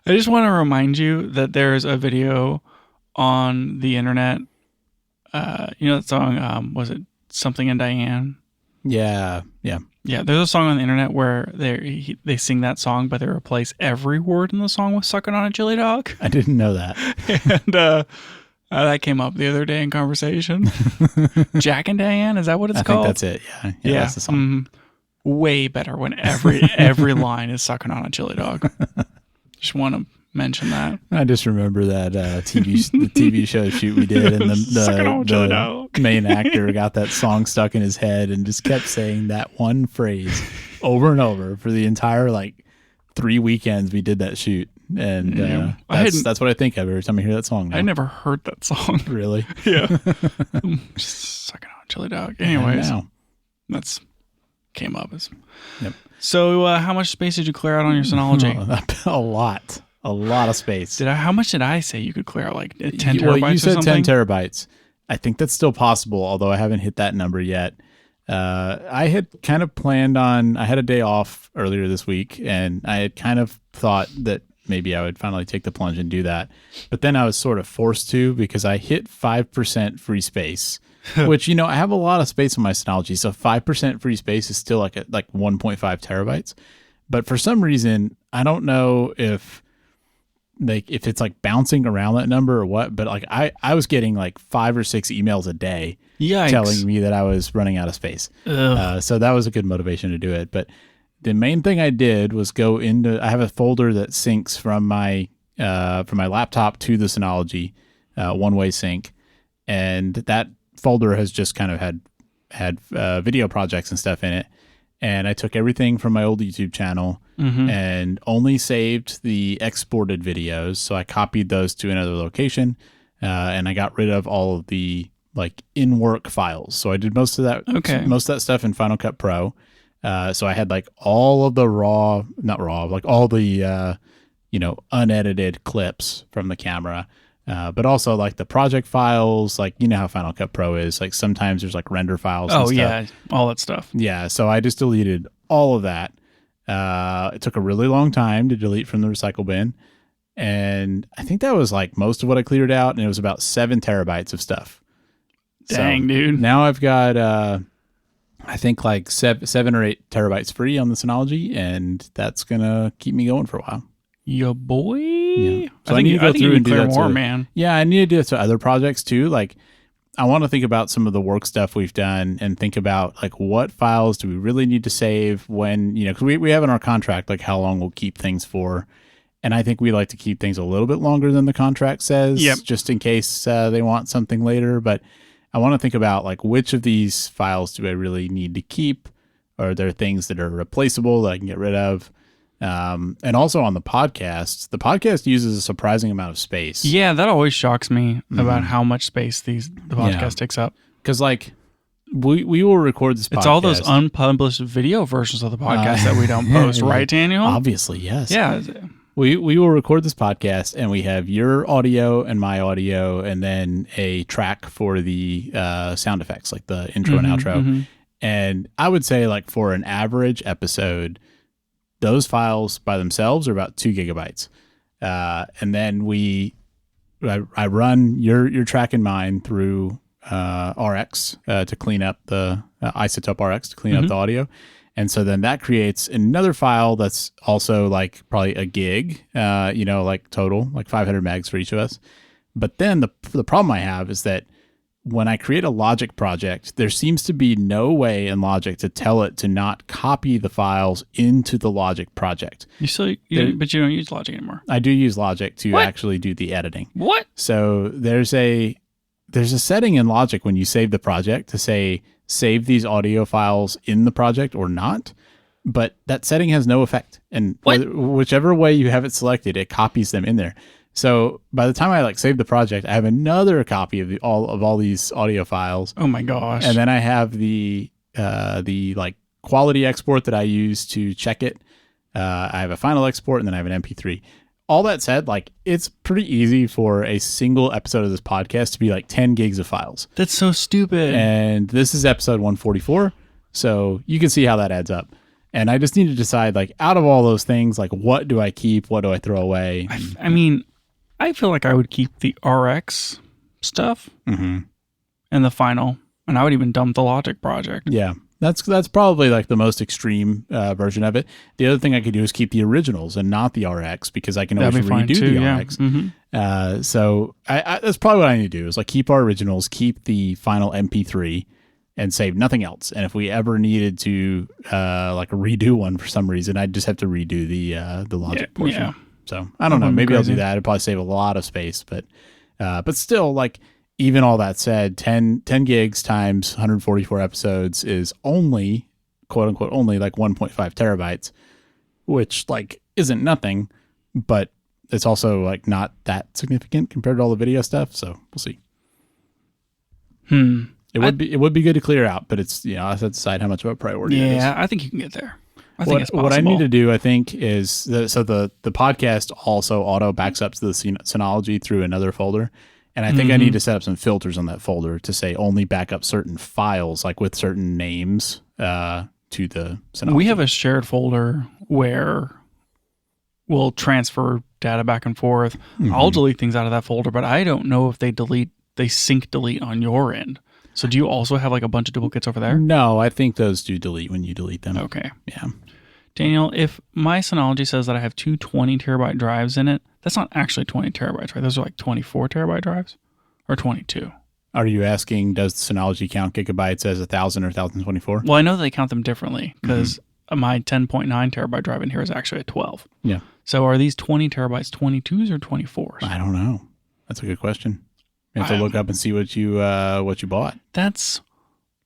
I just want to remind you that there's a video on the internet. You know that song? Was it Something in Diane? Yeah. Yeah, there's a song on the internet where they sing that song, but they replace every word in the song with "sucking on a chili dog." I didn't know that. And that came up the other day in conversation. Jack and Diane, is that what it's called? I think that's it. Yeah, that's the song. Way better when every line is "sucking on a chili dog." Just want to mention that. I just remember that the TV show shoot we did, and the main actor got that song stuck in his head and just kept saying that one phrase over and over for the entire 3 weekends we did that shoot. And that's what I think of every time I hear that song now. I never heard that song. Really? Yeah. Just sucking on a chili dog. Anyways, that's came up as. Yep. So how much space did you clear out on your Synology? A lot of space. How much did I say you could clear out? 10 terabytes well, you said or something? 10 terabytes. I think that's still possible, although I haven't hit that number yet. I had kind of planned on, I had a day off earlier this week, and I had kind of thought that maybe I would finally take the plunge and do that. But then I was sort of forced to because I hit 5% free space, which, I have a lot of space on my Synology. So 5% free space is still like 1.5 terabytes. But for some reason, I don't know if it's bouncing around that number or what, but I was getting 5 or 6 emails a day. Yikes. Telling me that I was running out of space. So that was a good motivation to do it. But the main thing I did was I have a folder that syncs from my laptop to the Synology, one-way sync. And that folder has just kind of had video projects and stuff in it. And I took everything from my old YouTube channel and only saved the exported videos. So I copied those to another location, and I got rid of all of the in-work files. So I did most of that stuff in Final Cut Pro. So I had all of the all the unedited clips from the camera. But also the project files, how Final Cut Pro is, sometimes there's render files. Oh, and stuff. yeah, all that stuff. Yeah, so I just deleted all of that. It took a really long time to delete from the recycle bin. And I think that was most of what I cleared out, and it was about 7 terabytes of stuff. Dang, dude. Now I've got, I think 7 or 8 terabytes free on the Synology, and that's going to keep me going for a while. Yo, boy. Yeah. So I need to go through and do that more, man. Yeah, I need to do it to other projects too. I want to think about some of the work stuff we've done and think about what files do we really need to save when, because we have in our contract how long we'll keep things for. And I think we like to keep things a little bit longer than the contract says, just in case they want something later. But I want to think about which of these files do I really need to keep? Or are there things that are replaceable that I can get rid of? And also on the podcast uses a surprising amount of space. Yeah, that always shocks me about how much space the podcast takes up. Because we will record this podcast. It's all those unpublished video versions of the podcast that we don't post, right, Daniel? Obviously, yes. Yeah. We will record this podcast, and we have your audio and my audio, and then a track for the sound effects, the intro and outro. And I would say for an average episode, those files by themselves are about 2 gigabytes. And then I run your track and mine through RX to clean up the Isotope RX to clean up the audio. And so then that creates another file that's also probably a gig, total, 500 megs for each of us. But then the problem I have is that when I create a Logic project, there seems to be no way in Logic to tell it to not copy the files into the Logic project. But you don't use Logic anymore. I do use Logic to actually do the editing. What? So there's a setting in Logic when you save the project to say save these audio files in the project or not, but that setting has no effect. And whichever way you have it selected, it copies them in there. So by the time I save the project, I have another copy of all these audio files. Oh my gosh! And then I have the quality export that I use to check it. I have a final export, and then I have an MP3. All that said, it's pretty easy for a single episode of this podcast to be 10 gigs of files. That's so stupid. And this is episode 144, so you can see how that adds up. And I just need to decide, like, out of all those things, like, what do I keep? What do I throw away? I mean, I feel like I would keep the RX stuff and the final, and I would even dump the Logic project. Yeah, that's probably like the most extreme version of it. The other thing I could do is keep the originals and not the RX, because I can always redo the RX. So that's probably what I need to do is like keep our originals, keep the final MP3, and save nothing else. And if we ever needed to like redo one for some reason, I'd just have to redo the Logic portion. Yeah. So I don't know. Maybe I'll do that. It'd probably save a lot of space, but still, like, even all that said, 10 gigs times 144 episodes is only, quote unquote, only like 1.5 terabytes, which like isn't nothing, but it's also like not that significant compared to all the video stuff. So we'll see. It would be good to clear out, but it's, I have to decide how much of a priority it is. Yeah, I think you can get there. I think it's possible. What I need to do, I think, is the podcast also auto backs up to the Synology through another folder. And I think I need to set up some filters on that folder to say only back up certain files, like with certain names, to the Synology. We have a shared folder where we'll transfer data back and forth. I'll delete things out of that folder, but I don't know if they sync delete on your end. So do you also have like a bunch of duplicates over there? No, I think those do delete when you delete them. Okay. Yeah. Daniel, if my Synology says that I have two 20 terabyte drives in it, that's not actually 20 terabytes, right? Those are like 24 terabyte drives or 22. Are you asking, does Synology count gigabytes as 1,000 or 1,024? Well, I know they count them differently because my 10.9 terabyte drive in here is actually a 12. Yeah. So are these 20 terabytes 22s or 24s? I don't know. That's a good question. You have to look up and see what you bought. That's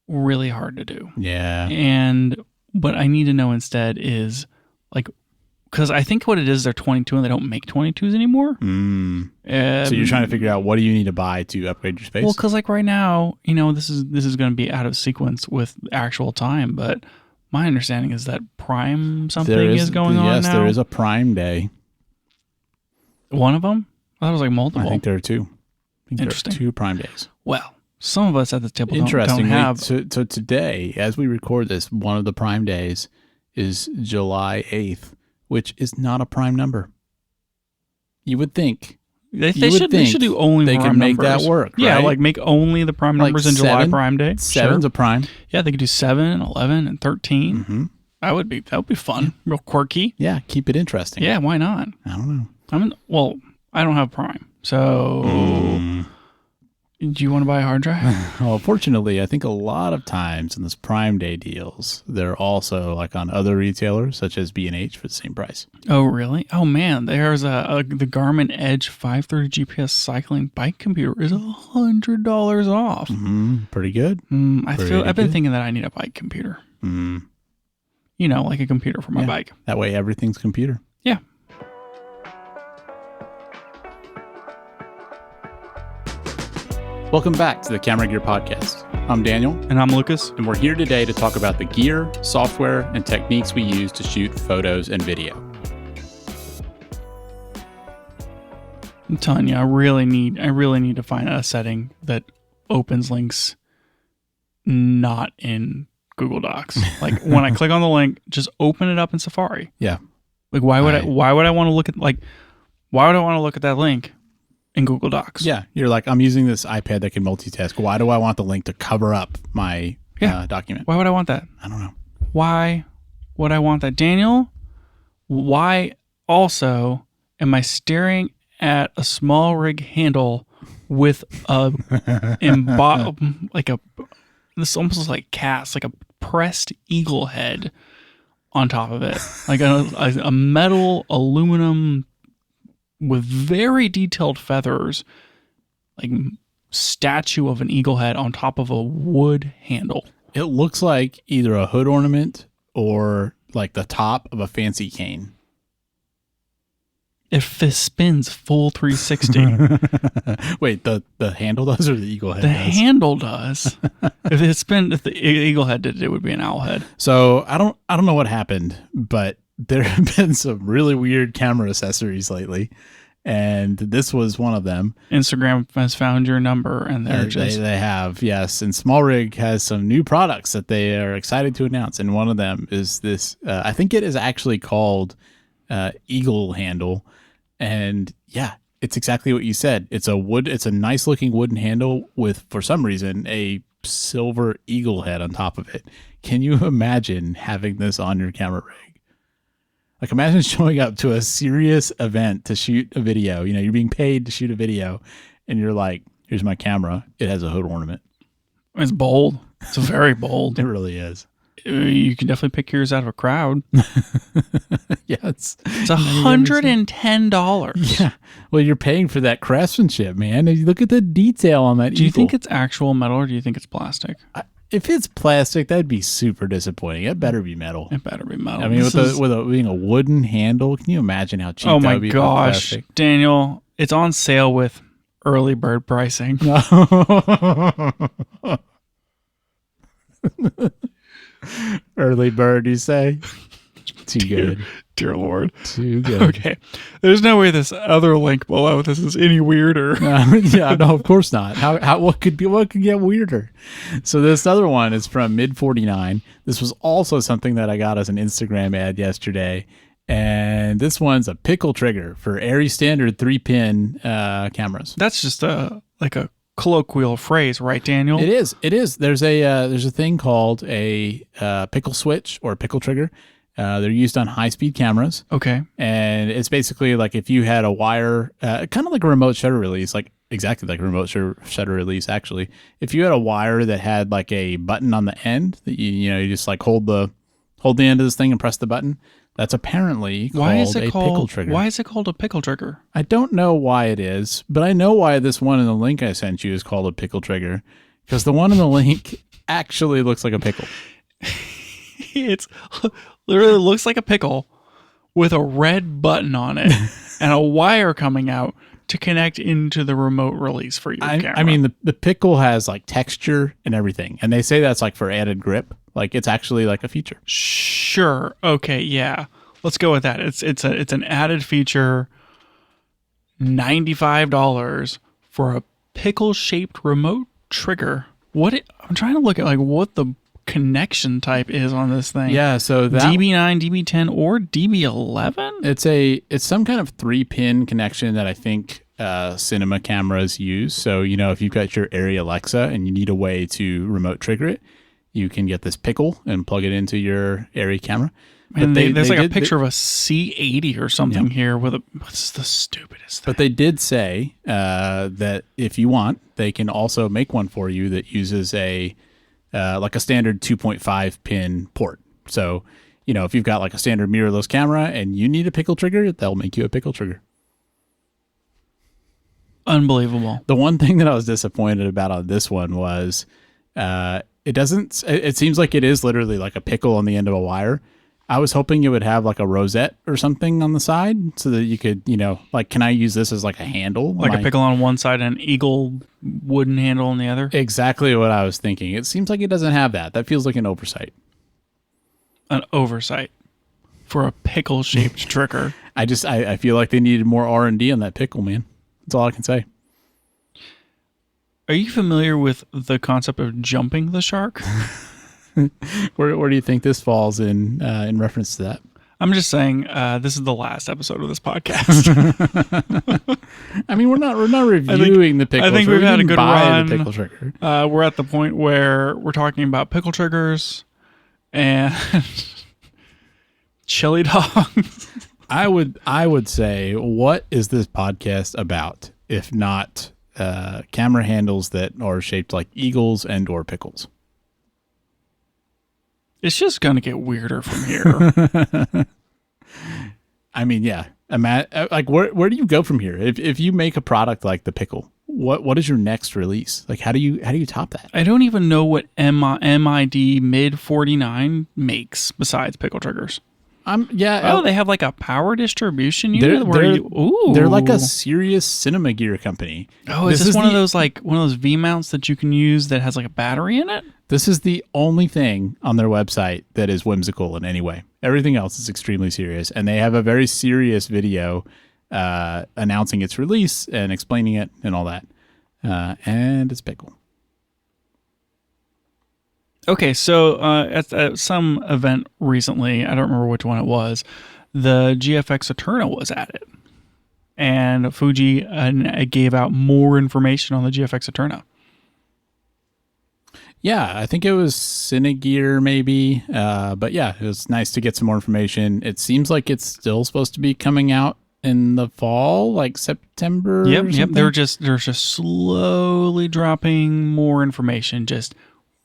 really hard to do. Yeah. And what I need to know instead is, like, because I think what it is, they're 22 and they don't make 22s anymore. So you're trying to figure out, what do you need to buy to upgrade your space? Well, because like right now, this is going to be out of sequence with actual time, but my understanding is that Prime something is going on now. Yes, there is a Prime Day. One of them? I thought it was like multiple. I think there are two. Interesting. There are 2 Prime Days. Well, some of us at the table don't have. So today, as we record this, one of the Prime Days is July 8th, which is not a prime number. You would think. They should do only they prime can make numbers. That work, Yeah, right? like make only the prime numbers in July Prime Day. 7's a prime. Yeah, they could do 7, 11, and 13. That would be fun. Real quirky. Yeah, keep it interesting. Yeah, why not? I don't know. I don't have Prime. So do you want to buy a hard drive? Well, fortunately, I think a lot of times in those Prime Day deals, they're also like on other retailers such as B&H for the same price. Oh, really? Oh, man. There's the Garmin Edge 530 GPS cycling bike computer is $100 off. Pretty good. I've been thinking that I need a bike computer. Like a computer for my bike. That way everything's computer. Yeah. Welcome back to the Camera Gear Podcast. I'm Daniel. And I'm Lucas. And we're here today to talk about the gear, software, and techniques we use to shoot photos and video. I'm telling you, I really need to find a setting that opens links not in Google Docs. Like when I click on the link, just open it up in Safari. Yeah. Like why would I want to look at that link in Google Docs? Yeah, you're like, I'm using this iPad that can multitask. Why do I want the link to cover up my document? Why would I want that? I don't know. Why would I want that? Daniel, why also am I staring at a Smallrig handle with this almost like cast, like a pressed eagle head on top of it, like a metal aluminum with very detailed feathers, like statue of an eagle head on top of a wood handle. It looks like either a hood ornament or like the top of a fancy cane. It spins full 360. Wait, the handle does or the eagle head does? The handle does. If the eagle head did it, it would be an owl head. So I don't know what happened, but there have been some really weird camera accessories lately. And this was one of them. Instagram has found your number, and they have, yes. And Smallrig has some new products that they are excited to announce, and one of them is this. I think it is actually called Eagle Handle, and yeah, it's exactly what you said. It's a nice looking wooden handle with, for some reason, a silver eagle head on top of it. Can you imagine having this on your camera rig? Like, imagine showing up to a serious event to shoot a video. You know, you're being paid to shoot a video, and you're like, here's my camera. It has a hood ornament. It's bold. It's very bold. It really is. You can definitely pick yours out of a crowd. Yeah, it's $110. Yeah. Well, you're paying for that craftsmanship, man. Look at the detail on that. Do you think it's actual metal, or do you think it's plastic? If it's plastic, that'd be super disappointing. It better be metal. It better be metal. I mean, being a wooden handle, can you imagine how cheap that would be? Oh my gosh, Daniel, it's on sale with early bird pricing. Early bird, you say? Too good. Dear Lord. Too good. Okay. There's no way this other link below this is any weirder. Yeah, no, of course not. What could get weirder? So this other one is from Mid49. This was also something that I got as an Instagram ad yesterday. And this one's a pickle trigger for Airy standard 3-pin cameras. That's just like a colloquial phrase, right, Daniel? It is. There's a thing called a pickle switch or pickle trigger. They're used on high-speed cameras. Okay. And it's basically like if you had a wire, kind of like a remote shutter release, like exactly like a remote shutter release, actually. If you had a wire that had like a button on the end that you just like hold the end of this thing and press the button, that's apparently called a pickle trigger. Why is it called a pickle trigger? I don't know why it is, but I know why this one in the link I sent you is called a pickle trigger, because the one in the link actually looks like a pickle. It's literally looks like a pickle with a red button on it and a wire coming out to connect into the remote release for your camera. I mean, the pickle has like texture and everything, and they say that's like for added grip. Like it's actually like a feature. Sure. Okay. Yeah. Let's go with that. It's an added feature. $95 for a pickle shaped remote trigger. I'm trying to look at like what the connection type is on this thing. Yeah, so that DB9, DB10, or DB11. It's some kind of 3-pin connection that I think cinema cameras use. So if you've got your Arri Alexa and you need a way to remote trigger it, you can get this pickle and plug it into your Arri camera. And there's like a picture of a C80 or something here with what's the stupidest thing? But they did say that if you want, they can also make one for you that uses like a standard 2.5 pin port. So, if you've got like a standard mirrorless camera and you need a pickle trigger, they'll make you a pickle trigger. Unbelievable. The one thing that I was disappointed about on this one was it seems like it is literally like a pickle on the end of a wire. I was hoping it would have like a rosette or something on the side so that you could, like, can I use this as like a handle? Like a pickle on one side and an eagle wooden handle on the other? Exactly what I was thinking. It seems like it doesn't have that. That feels like an oversight. An oversight for a pickle-shaped trigger. I feel like they needed more R&D on that pickle, man. That's all I can say. Are you familiar with the concept of jumping the shark? Where do you think this falls in reference to that? I'm just saying this is the last episode of this podcast. I mean, we're not reviewing the pickle. I think we've had a good run. The pickle trigger. We're at the point where we're talking about pickle triggers and chili dogs. I would say, what is this podcast about if not camera handles that are shaped like eagles and or pickles? It's just going to get weirder from here. I mean, yeah. Like, where do you go from here? If you make a product like the pickle, what is your next release? Like, how do you top that? I don't even know what MID Mid 49 makes besides pickle triggers. They have like a power distribution unit. They're like a serious cinema gear company. Oh, is this one of those V mounts that you can use that has like a battery in it? This is the only thing on their website that is whimsical in any way. Everything else is extremely serious, and they have a very serious video announcing its release and explaining it and all that. And it's pickle. Okay, so at some event recently, I don't remember which one it was, the GFX Eterna was at it. And Fuji gave out more information on the GFX Eterna. Yeah, I think it was Cinegear maybe. But yeah, it was nice to get some more information. It seems like it's still supposed to be coming out in the fall, like September. Yep. They're just slowly dropping more information, just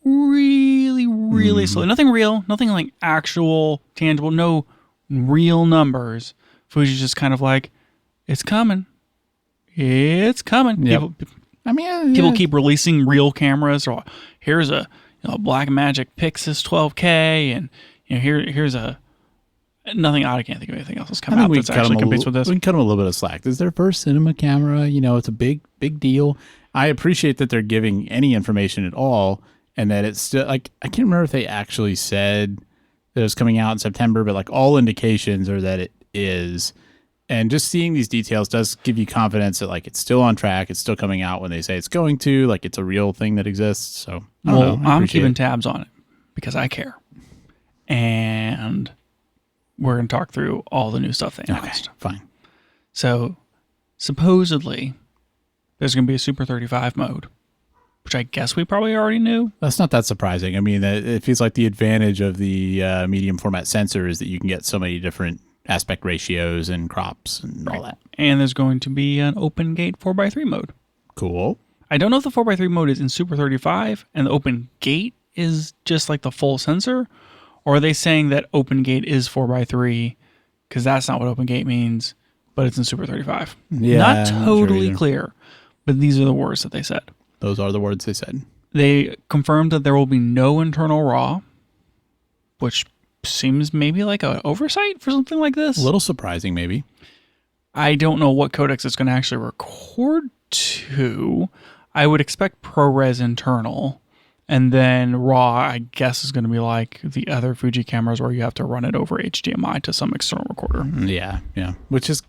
really slow. Nothing real, nothing like actual, tangible, no real numbers. Fuji's just kind of like, it's coming. It's coming. Yep. People keep releasing real cameras. Or here's a Blackmagic Pixis 12K, and here's a nothing. I can't think of anything else that's come out that's actually competes with this. We can cut them a little bit of slack. This is their first cinema camera. It's a big deal. I appreciate that they're giving any information at all, and that it's still like I can't remember if they actually said that it was coming out in September, but like all indications are that it is. And just seeing these details does give you confidence that like it's still on track. It's still coming out when they say it's going to. Like it's a real thing that exists. So I'm keeping tabs on it because I care, and we're going to talk through all the new stuff they announced. Okay, fine. So supposedly there's going to be a Super 35 mode, which I guess we probably already knew. That's not that surprising. I mean, it feels like the advantage of the medium format sensor is that you can get so many different aspect ratios and crops and all that. And there's going to be an open gate 4x3 mode. Cool. I don't know if the 4x3 mode is in Super 35 and the open gate is just like the full sensor, or are they saying that open gate is 4x3 because that's not what open gate means, but it's in Super 35. Yeah, not totally clear, but these are the words that they said. Those are the words they said. They confirmed that there will be no internal RAW, which seems maybe like an oversight for something like this. A little surprising, maybe. I don't know what codecs it's going to actually record to. I would expect ProRes internal, and then RAW, I guess, is going to be like the other Fuji cameras where you have to run it over HDMI to some external recorder. Yeah. Which is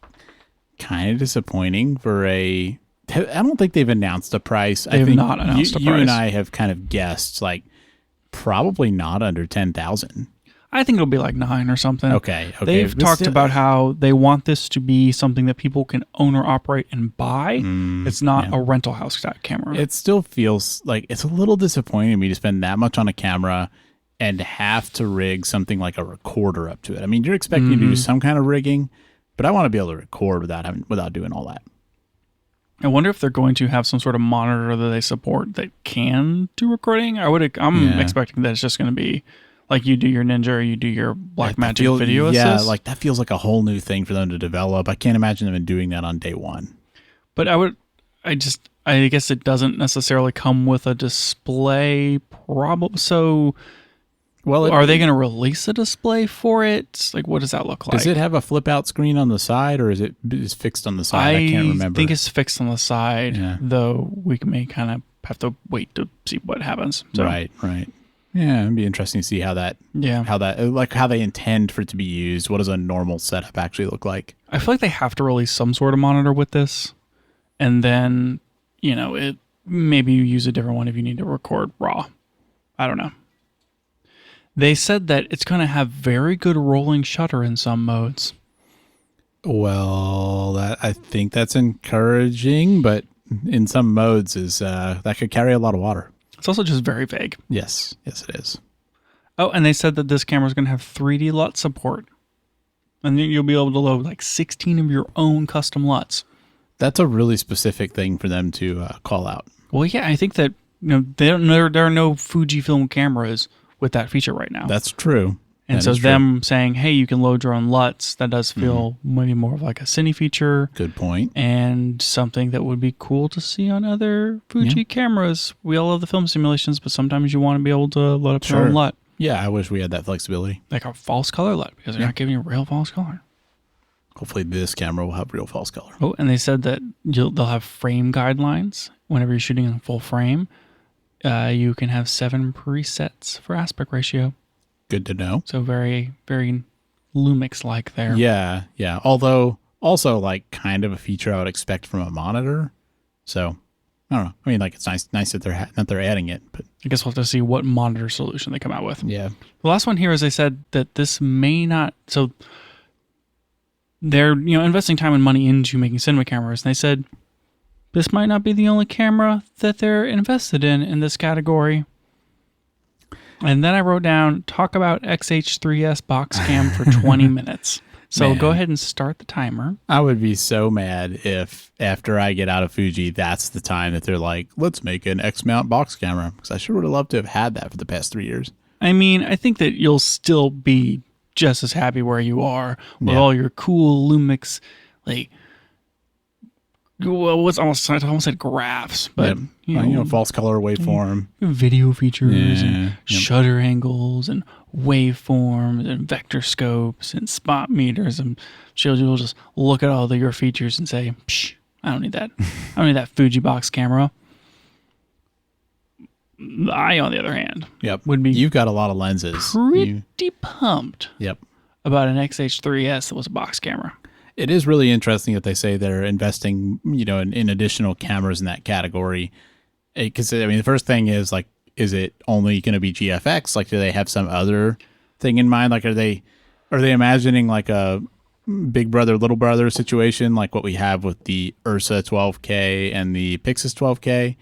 kind of disappointing for a... I don't think they've announced a price. They have not announced a price. You and I have kind of guessed, like, probably not under 10,000. I think it'll be like 9 or something. Okay. They've talked about how they want this to be something that people can own or operate and buy. It's not a rental house camera. It still feels like it's a little disappointing to me to spend that much on a camera and have to rig something like a recorder up to it. I mean, you're expecting to do some kind of rigging, but I want to be able to record without doing all that. I wonder if they're going to have some sort of monitor that they support that can do recording. I'm expecting that it's just going to be like you do your Ninja or you do your Blackmagic video assist. Yeah, like that feels like a whole new thing for them to develop. I can't imagine them doing that on day one. But I guess it doesn't necessarily come with a display problem. So, are they going to release a display for it? Like, what does that look like? Does it have a flip out screen on the side, or is it fixed on the side? I can't remember. I think it's fixed on the side, though we may kind of have to wait to see what happens. So. Right. Yeah, it'd be interesting to see how they intend for it to be used. What does a normal setup actually look like? I feel like they have to release some sort of monitor with this, and then it maybe you use a different one if you need to record RAW. I don't know. They said that it's going to have very good rolling shutter in some modes. Well, I think that's encouraging, but in some modes that could carry a lot of water. It's also just very vague. Yes, it is. Oh, and they said that this camera is going to have 3D LUT support. And you'll be able to load like 16 of your own custom LUTs. That's a really specific thing for them to call out. Well, yeah, I think that there are no Fujifilm cameras with that feature right now. That's true. And so them saying, hey, you can load your own LUTs, that does feel maybe more of like a cine feature. Good point. And something that would be cool to see on other Fuji cameras. We all love the film simulations, but sometimes you want to be able to load up your own LUT. Yeah, I wish we had that flexibility. Like a false color LUT, because they're not giving you real false color. Hopefully this camera will have real false color. Oh, and they said that they'll have frame guidelines. Whenever you're shooting in full frame, you can have 7 presets for aspect ratio. Good to know. So very, very Lumix-like there. Yeah. Although Also, like, kind of a feature I would expect from a monitor. So, I don't know. I mean, like, it's nice that they're adding it, but I guess we'll have to see what monitor solution they come out with. yeah. The last one here is they said that this may not. So they're investing time and money into making cinema cameras, and they said this might not be the only camera that they're invested in this category. And then I wrote down, talk about XH3S box cam for 20 minutes. So Man. Go ahead and start the timer. I would be so mad if after I get out of Fuji, that's the time that they're like, let's make an X-mount box camera. Because I sure would have loved to have had that for the past 3 years. I mean, I think that you'll still be just as happy where you are with all your cool Lumix, like, well, I almost said graphs, but false color waveform, video features, and shutter angles, and waveforms, and vector scopes, and spot meters, and you'll just look at all your features and say, "Psh, I don't need that. I don't need that Fuji box camera." I, on the other hand, would be you've got a lot of lenses. Pretty pumped. Yep. About an XH3S that was a box camera. It is really interesting that they say they're investing, in additional cameras in that category. Because I mean, the first thing is like, is it only going to be GFX? Like, do they have some other thing in mind? Like, are they imagining like a big brother, little brother situation, like what we have with the Ursa 12K and the Pixis 12K,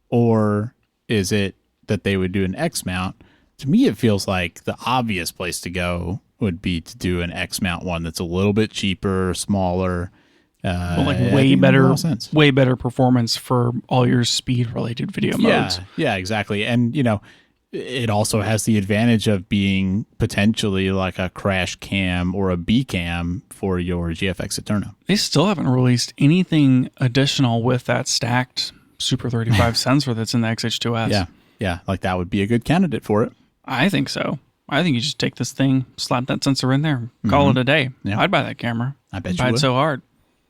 or is it that they would do an X mount? To me, it feels like the obvious place to go would be to do an X mount one that's a little bit cheaper, smaller, like way better performance for all your speed related video modes. Yeah, exactly. And it also has the advantage of being potentially like a crash cam or a B cam for your GFX Eterna. They still haven't released anything additional with that stacked Super 35 sensor that's in the XH2S. Yeah, like that would be a good candidate for it. I think so. I think you just take this thing, slap that sensor in there, call it a day. Yeah. I'd buy that camera. I bet you would. Buy it so hard.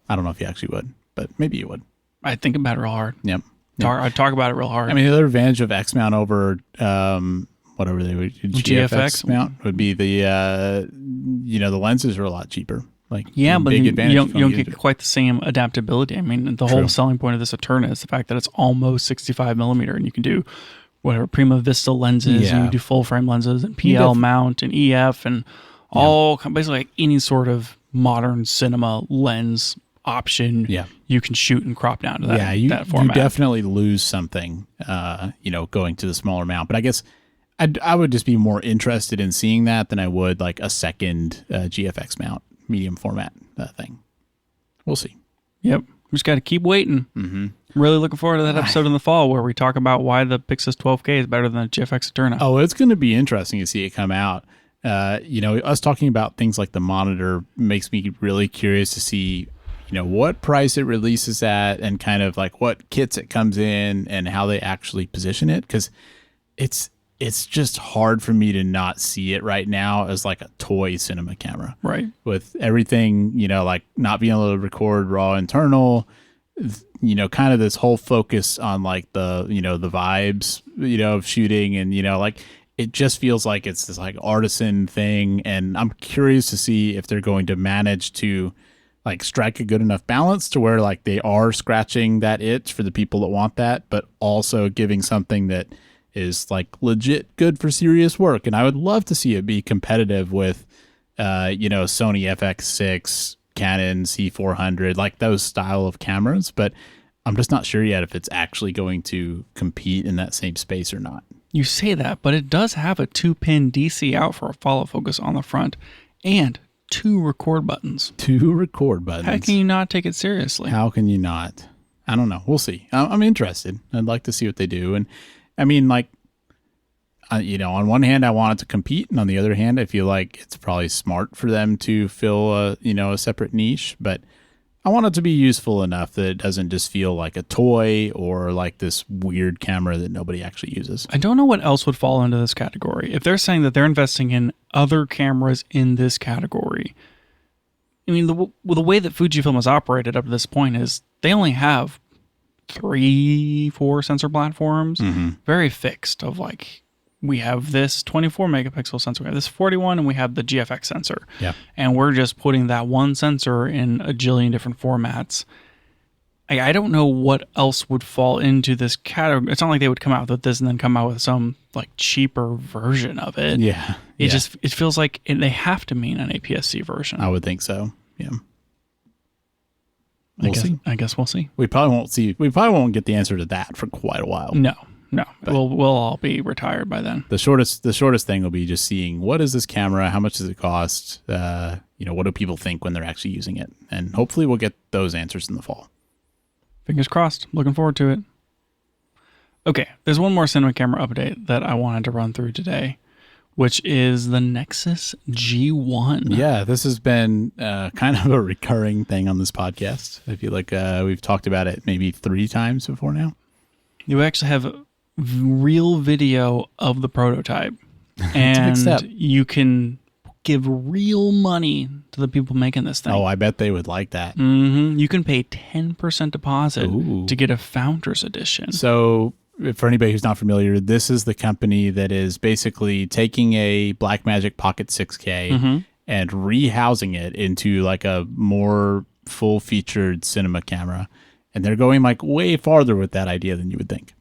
I don't know if you actually would, but maybe you would. I'd think about it real hard. Yep. I'd talk about it real hard. I mean, the other advantage of X mount over whatever they would GFX mount would be the the lenses are a lot cheaper. Like but you don't get quite the same adaptability. I mean, the whole selling point of this Eterna is the fact that it's almost 65 millimeter, and you can do whatever Prima Vista lenses, you can do full frame lenses, and PL mount, and EF, and all basically like any sort of modern cinema lens option. You can shoot and crop down to that. That format. You definitely lose something, going to the smaller mount. But I guess I would just be more interested in seeing that than I would like a second GFX mount medium format thing. We'll see. Yep. We just got to keep waiting. Mm-hmm. Really looking forward to that episode in the fall where we talk about why the Pixis 12K is better than the GFX Eterna. Oh, it's going to be interesting to see it come out. Us talking about things like the monitor makes me really curious to see, what price it releases at and kind of like what kits it comes in and how they actually position it. Because it's just hard for me to not see it right now as like a toy cinema camera. Right. With everything, like not being able to record raw internal, kind of this whole focus on like the, the vibes, of shooting and, like it just feels like it's this like artisan thing. And I'm curious to see if they're going to manage to like strike a good enough balance to where like they are scratching that itch for the people that want that, but also giving something that is like legit good for serious work. And I would love to see it be competitive with, Sony FX6, Canon C400, like those style of cameras. But I'm just not sure yet if it's actually going to compete in that same space or not. You say that, but it does have a 2-pin DC out for a follow focus on the front and 2 record buttons. 2 record buttons. How can you not take it seriously? How can you not? I don't know. We'll see. I'm interested. I'd like to see what they do. And I mean, like, on one hand, I want it to compete, and on the other hand, I feel like it's probably smart for them to fill a separate niche. But I want it to be useful enough that it doesn't just feel like a toy or like this weird camera that nobody actually uses. I don't know what else would fall into this category. If they're saying that they're investing in other cameras in this category, I mean, the way that Fujifilm has operated up to this point is they only have 3-4 sensor platforms, very fixed, of like we have this 24 megapixel sensor, we have this 41, and we have the GFX sensor. Yeah. And we're just putting that one sensor in a jillion different formats. I don't know what else would fall into this category. It's not like they would come out with this and then come out with some like cheaper version of it. Yeah. It feels like they have to mean an APS-C version. I would think so. Yeah. We'll see. I guess we'll see. We probably won't see. We probably won't get the answer to that for quite a while. No. But we'll all be retired by then. The shortest thing will be just seeing what is this camera, how much does it cost, what do people think when they're actually using it, and hopefully we'll get those answers in the fall. Fingers crossed. Looking forward to it. Okay, there's one more cinema camera update that I wanted to run through today, which is the Nexus G1. Yeah, this has been kind of a recurring thing on this podcast. I feel like we've talked about it maybe 3 times before now. You actually have real video of the prototype, and you can give real money to the people making this thing. Oh, I bet they would like that. Mm-hmm. You can pay 10% deposit to get a Founders Edition. So for anybody who's not familiar, this is the company that is basically taking a Blackmagic Pocket 6K and rehousing it into like a more full-featured cinema camera. And they're going like way farther with that idea than you would think.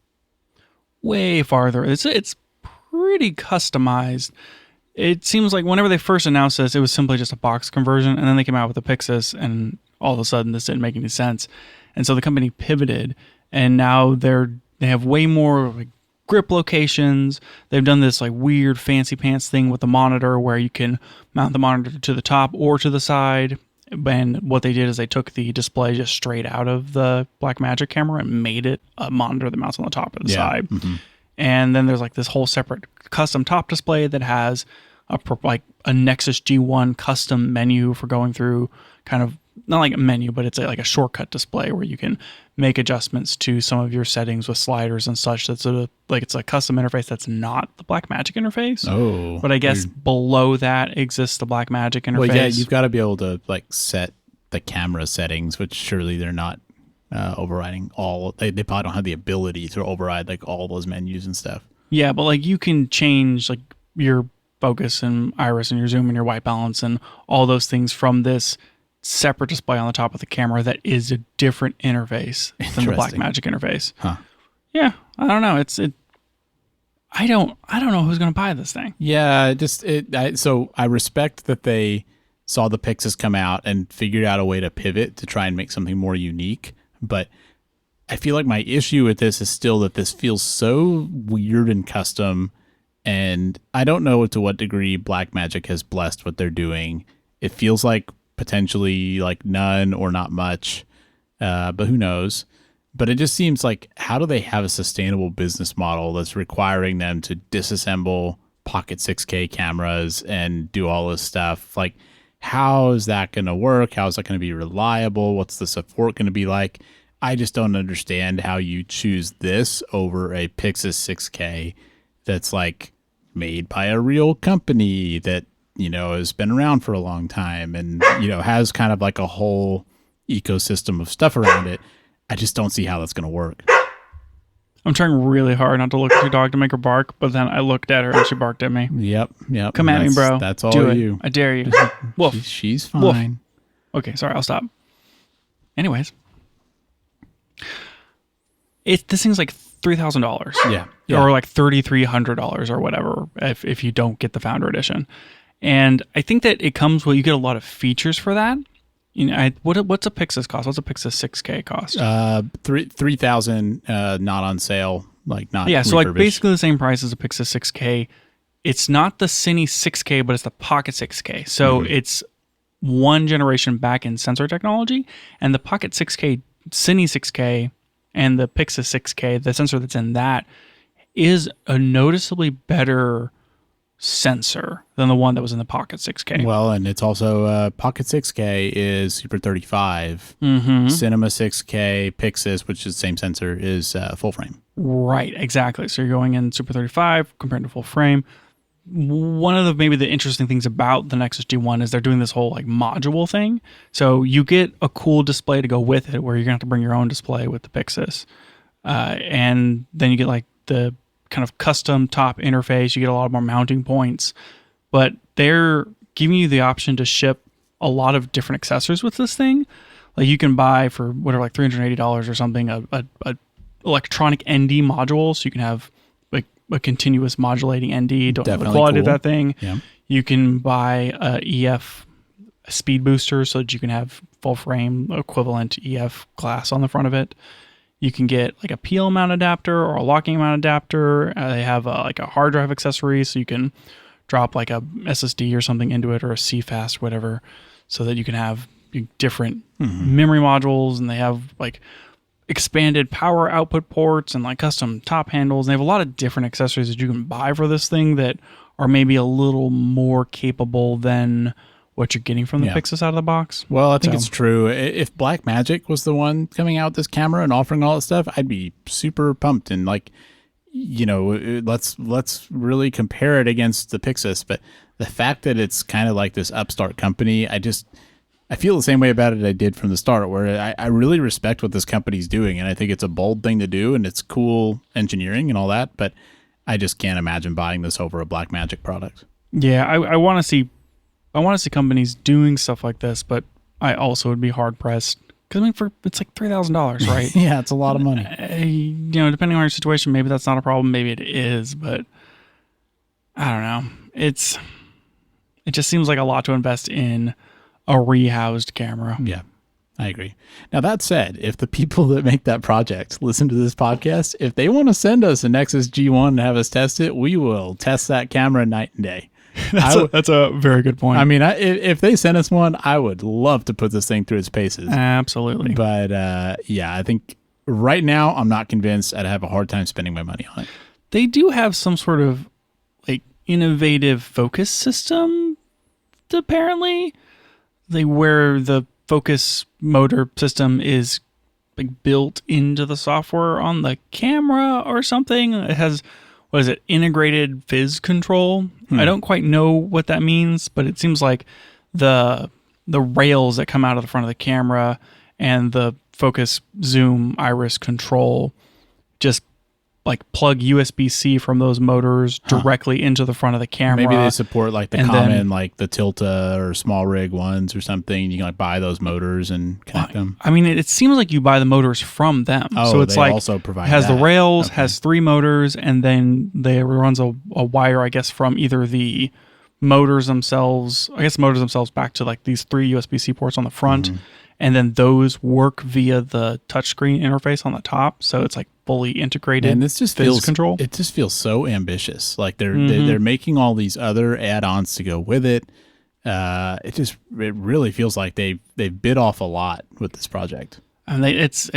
Way farther. It's pretty customized. It seems like whenever they first announced this, it was simply just a box conversion, and then they came out with the Pixis, and all of a sudden this didn't make any sense. And so the company pivoted, and now they have way more like grip locations. They've done this like weird fancy pants thing with the monitor where you can mount the monitor to the top or to the side. And what they did is they took the display just straight out of the Blackmagic camera and made it a monitor that mounts on the top of the side. Mm-hmm. And then there's like this whole separate custom top display that has a Nexus G1 custom menu for going through, kind of not like a menu, but it's like a shortcut display where you can make adjustments to some of your settings with sliders and such. That's it's a custom interface that's not the Blackmagic interface. Oh, but I guess below that exists the Blackmagic interface. Well, yeah, you've got to be able to like set the camera settings, which surely they're not overriding all. They probably don't have the ability to override like all those menus and stuff. Yeah, but like you can change like your focus and iris and your zoom and your white balance and all those things from this separate display on the top of the camera that is a different interface than the Blackmagic interface. Huh. Yeah, I don't know. I don't know who's going to buy this thing. Yeah, so I respect that they saw the Pixis come out and figured out a way to pivot to try and make something more unique. But I feel like my issue with this is still that this feels so weird and custom, and I don't know to what degree Blackmagic has blessed what they're doing. It feels like potentially like none or not much, but who knows? But it just seems like, how do they have a sustainable business model that's requiring them to disassemble Pocket 6K cameras and do all this stuff? Like, how is that going to work? How is that going to be reliable? What's the support going to be like? I just don't understand how you choose this over a Pixis 6K that's like made by a real company that, has been around for a long time and, has kind of like a whole ecosystem of stuff around it. I just don't see how that's going to work. I'm trying really hard not to look at your dog to make her bark, but then I looked at her and she barked at me. Yep. Come at me, bro. That's all Do you. It. I dare you. Woof. She's fine. Woof. Okay, sorry, I'll stop. Anyways. This thing's like $3,000. Yeah. Or like $3,300 or whatever if you don't get the Founder Edition. And I think that it comes you get a lot of features for that. What's a Pixis cost? What's a Pixis 6K cost? $3,000, not on sale, like not. Yeah, so like basically the same price as a Pixis 6K. It's not the Cine 6K, but it's the Pocket 6K. So it's one generation back in sensor technology, and the Pocket 6K, Cine 6K, and the Pixis 6K, the sensor that's in that, is a noticeably better sensor than the one that was in the Pocket 6K. Well, and it's also Pocket 6K is Super 35. Cinema 6K Pixis, which is the same sensor, is full frame. Right, exactly. So you're going in Super 35 compared to full frame. One of maybe the interesting things about the Nexus G1 is they're doing this whole like module thing. So you get a cool display to go with it, where you're gonna have to bring your own display with the Pixis, and then you get like the kind of custom top interface. You get a lot more mounting points, but they're giving you the option to ship a lot of different accessories with this thing. Like you can buy for whatever, like $380 or something, a electronic ND module, so you can have like a continuous modulating ND. Don't know the quality of that thing. Yeah. You can buy a EF speed booster so that you can have full frame equivalent EF glass on the front of it. You can get like a PL mount adapter or a locking mount adapter. They have like a hard drive accessory, so you can drop like a SSD or something into it, or a CFast, whatever, so that you can have different memory modules. And they have like expanded power output ports and like custom top handles. And they have a lot of different accessories that you can buy for this thing that are maybe a little more capable than what you're getting from the Pixis out of the box. Well, I think it's true. If Blackmagic was the one coming out with this camera and offering all that stuff, I'd be super pumped. And like, you know, let's really compare it against the Pixis. But the fact that it's kind of like this upstart company, I feel the same way about it I did from the start, where I really respect what this company's doing. And I think it's a bold thing to do, and it's cool engineering and all that. But I just can't imagine buying this over a Blackmagic product. Yeah, I want to see companies doing stuff like this, but I also would be hard pressed because I mean, it's like $3,000, right? Yeah, it's a lot of money. You know, depending on your situation, maybe that's not a problem. Maybe it is, but I don't know. It just seems like a lot to invest in a rehoused camera. Yeah, I agree. Now, that said, if the people that make that project listen to this podcast, if they want to send us a Nexus G1 and have us test it, we will test that camera night and day. That's a very good point. I mean, if they send us one, I would love to put this thing through its paces. Absolutely. But yeah, I think right now I'm not convinced. I'd have a hard time spending my money on it. They do have some sort of like innovative focus system, apparently. Where the focus motor system is like built into the software on the camera or something. It has, what is it, integrated fizz control. I don't quite know what that means, but it seems like the rails that come out of the front of the camera and the focus, zoom, iris control just like plug USB-C from those motors directly into the front of the camera. Maybe they support like the common, like the Tilta or Smallrig ones or something. You can like buy those motors and connect them. I mean, it seems like you buy the motors from them. Oh, so it's they like also provide has that. The rails, has 3 motors, and then they runs a wire, I guess, from either the motors themselves, back to like these 3 USB-C ports on the front. And then those work via the touchscreen interface on the top. So it's like fully integrated. And this just feels control. It just feels so ambitious. Like they're making all these other add-ons to go with it. It really feels like they've bit off a lot with this project. And it's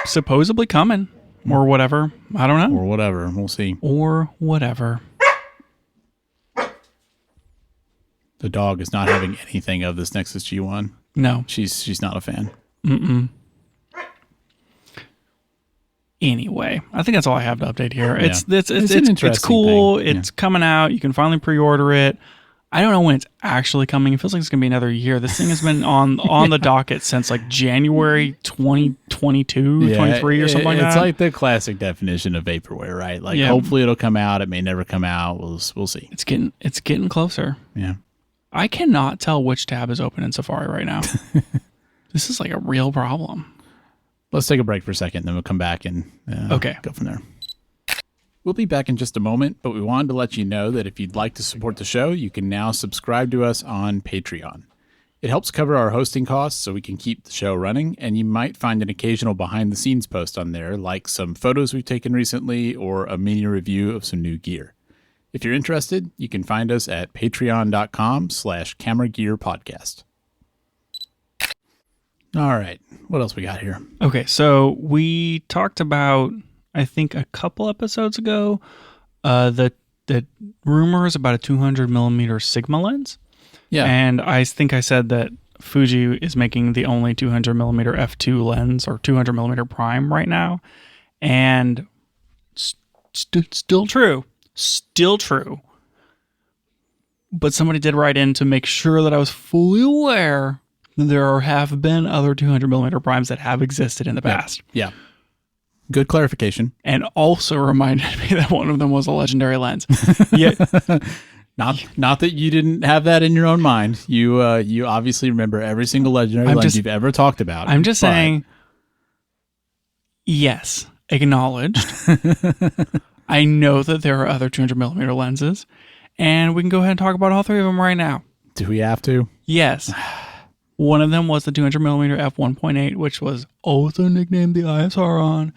supposedly coming or whatever. I don't know. Or whatever. We'll see. Or whatever. The dog is not having anything of this Nexus G1. No. She's not a fan. Anyway, I think that's all I have to update here. Yeah. It's cool. Thing. It's coming out. You can finally pre-order it. I don't know when it's actually coming. It feels like it's going to be another year. This thing has been on the docket since like January 2022, 23 or something like that. It's like the classic definition of vaporware, right? Like hopefully it'll come out. It may never come out. We'll see. It's getting closer. Yeah. I cannot tell which tab is open in Safari right now. This is like a real problem. Let's take a break for a second, then we'll come back and go from there. We'll be back in just a moment, but we wanted to let you know that if you'd like to support the show, you can now subscribe to us on Patreon. It helps cover our hosting costs so we can keep the show running, and you might find an occasional behind-the-scenes post on there, like some photos we've taken recently or a mini review of some new gear. If you're interested, you can find us at patreon.com/cameragearpodcast. All right. What else we got here? Okay, so we talked about, I think a couple episodes ago, the rumors about a 200 millimeter Sigma lens. Yeah. And I think I said that Fuji is making the only 200 millimeter f2 lens or 200 millimeter prime right now. And still true. Still true. But somebody did write in to make sure that I was fully aware that there have been other 200 millimeter primes that have existed in the past. Yeah. Good clarification. And also reminded me that one of them was a legendary lens. Yeah. Not that you didn't have that in your own mind. You obviously remember every single legendary lens you've ever talked about. I'm just saying, yes, acknowledged. I know that there are other 200 millimeter lenses, and we can go ahead and talk about all three of them right now. Do we have to? Yes. One of them was the 200 millimeter f1.8, which was also nicknamed the ISR on.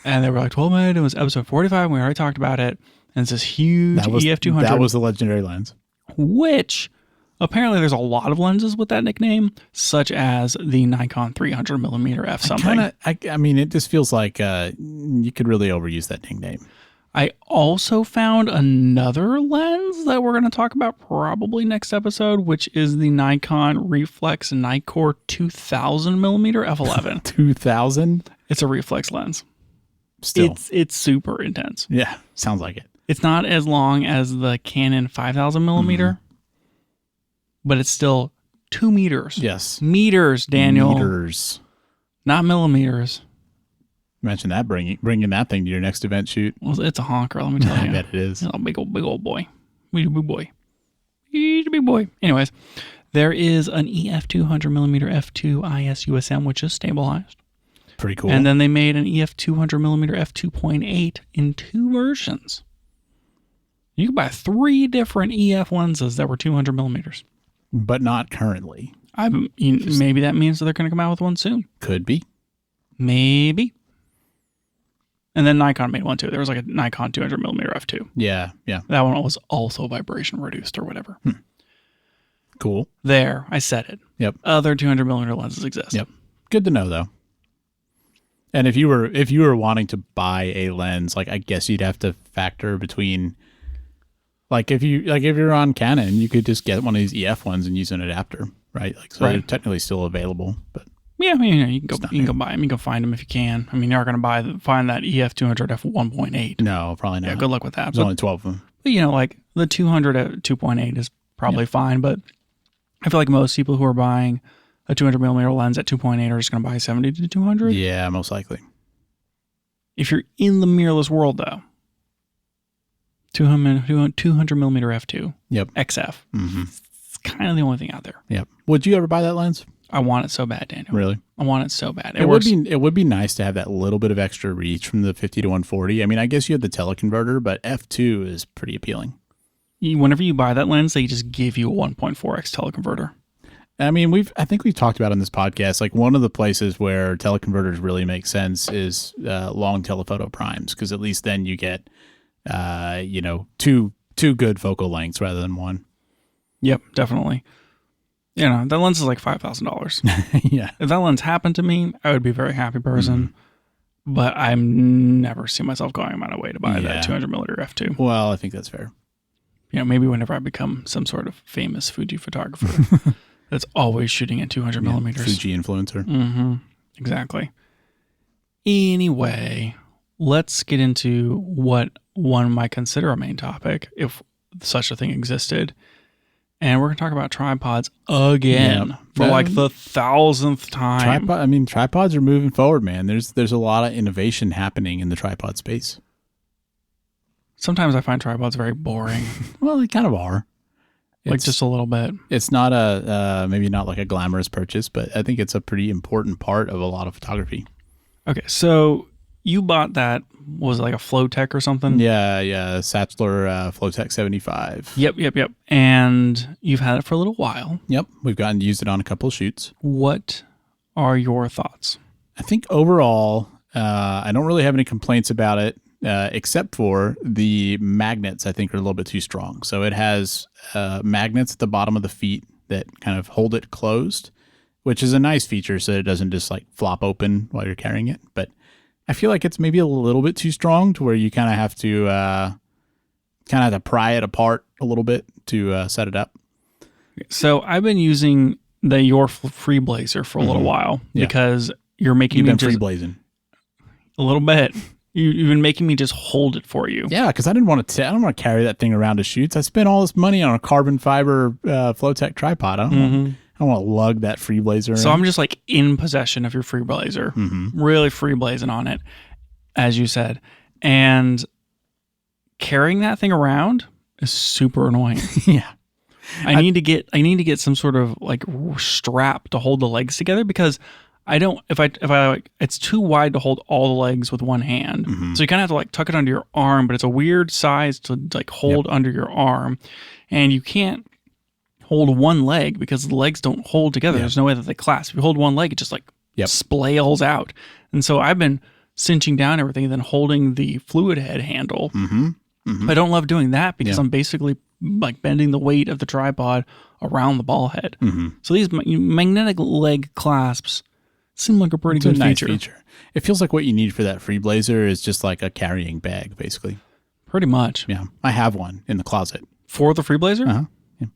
And they were like, 12 minute. It was episode 45. And we already talked about it. And it's this huge EF200. That was the legendary lens. Which apparently there's a lot of lenses with that nickname, such as the Nikon 300 millimeter f something. I mean, it just feels like you could really overuse that nickname. I also found another lens that we're going to talk about probably next episode, which is the Nikon Reflex Nikkor 2000 millimeter f11. 2000? It's a reflex lens. Still. It's super intense. Yeah, sounds like it. It's not as long as the Canon 5000 millimeter, but it's still 2 meters. Yes. Meters, Daniel. Meters. Not millimeters. Imagine that bringing that thing to your next event shoot. Well, it's a honker, let me tell you. I bet it is. It's a big old boy. He's a big boy. He's a big boy. Anyways, there is an EF 200 millimeter f2 ISUSM, which is stabilized. Pretty cool. And then they made an EF 200 millimeter f2.8 in 2 versions. You could buy 3 different EF lenses that were 200 millimeters. But not currently. Maybe that means that they're going to come out with one soon. Could be. Maybe. And then Nikon made one too. There was like a Nikon 200 millimeter f2. Yeah. That one was also vibration reduced or whatever. Cool. There, I said it. Yep. Other 200 millimeter lenses exist. Yep. Good to know though. And if you were wanting to buy a lens, like I guess you'd have to factor between, like if you're on Canon, you could just get one of these EF ones and use an adapter, right? Like so, they're technically still available, but. Yeah, I mean, you can go buy them. You can find them if you can. I mean, you're not going to find that EF 200 f1.8. No, probably not. Yeah, good luck with that. There's only 12 of them. But, like the 200 at 2.8 is probably fine. But I feel like most people who are buying a 200 millimeter lens at 2.8 are just going to buy 70 to 200. Yeah, most likely. If you're in the mirrorless world, though, 200 millimeter f2. Yep. XF. Mm-hmm. It's kind of the only thing out there. Yep. Would you ever buy that lens? I want it so bad, Daniel. Really? I want it so bad. It would be nice to have that little bit of extra reach from the 50 to 140. I mean, I guess you have the teleconverter, but f2 is pretty appealing. Whenever you buy that lens, they just give you a 1.4x teleconverter. I mean, I think we've talked about on this podcast, like one of the places where teleconverters really make sense is long telephoto primes, because at least then you get, two good focal lengths rather than one. Yep, definitely. That lens is like $5,000. Yeah. If that lens happened to me, I would be a very happy person. But I never see myself going on my way to buy that 200 millimeter f2. Well, I think that's fair. Maybe whenever I become some sort of famous Fuji photographer that's always shooting at 200 millimeters. Fuji influencer. Mm-hmm. Exactly. Anyway, let's get into what one might consider a main topic, if such a thing existed. And we're going to talk about tripods again for like the 1000th time. Tripods are moving forward, man. There's a lot of innovation happening in the tripod space. Sometimes I find tripods very boring. Well, they kind of are. Just a little bit. It's not maybe not like a glamorous purchase, but I think it's a pretty important part of a lot of photography. Okay, so you bought that, was it like a Flowtech or something? Yeah, Sachtler Flowtech 75. Yep. And you've had it for a little while. Yep, we've gotten to use it on a couple of shoots. What are your thoughts? I think overall, I don't really have any complaints about it, except for the magnets. I think are a little bit too strong. So it has magnets at the bottom of the feet that kind of hold it closed, which is a nice feature so it doesn't just like flop open while you're carrying it. But I feel like it's maybe a little bit too strong to where you kind of have to pry it apart a little bit to set it up. So I've been using your FreeBlazer for a little while because you've been FreeBlazing a little bit. You've been making me just hold it for you. Yeah, because I don't want to carry that thing around to shoots. I spent all this money on a carbon fiber Flowtech tripod. I don't want to lug that FreeBlazer. So I'm just like in possession of your FreeBlazer, really FreeBlazing on it. as you said. And carrying that thing around is super annoying. Yeah. I need to get some sort of like strap to hold the legs together, because I don't, if I like, it's too wide to hold all the legs with one hand. So you kind of have to like tuck it under your arm, but it's a weird size to like hold under your arm, and you can't hold one leg because the legs don't hold together. There's no way that they clasp. If you hold one leg, it just like splayles out. And so I've been cinching down everything and then holding the fluid head handle. I don't love doing that because I'm basically like bending the weight of the tripod around the ball head. So these magnetic leg clasps seem like a pretty good feature. It feels like what you need for that FreeBlazer is just like a carrying bag, basically. Pretty much. Yeah. I have one in the closet. For the FreeBlazer? Uh-huh. Yeah.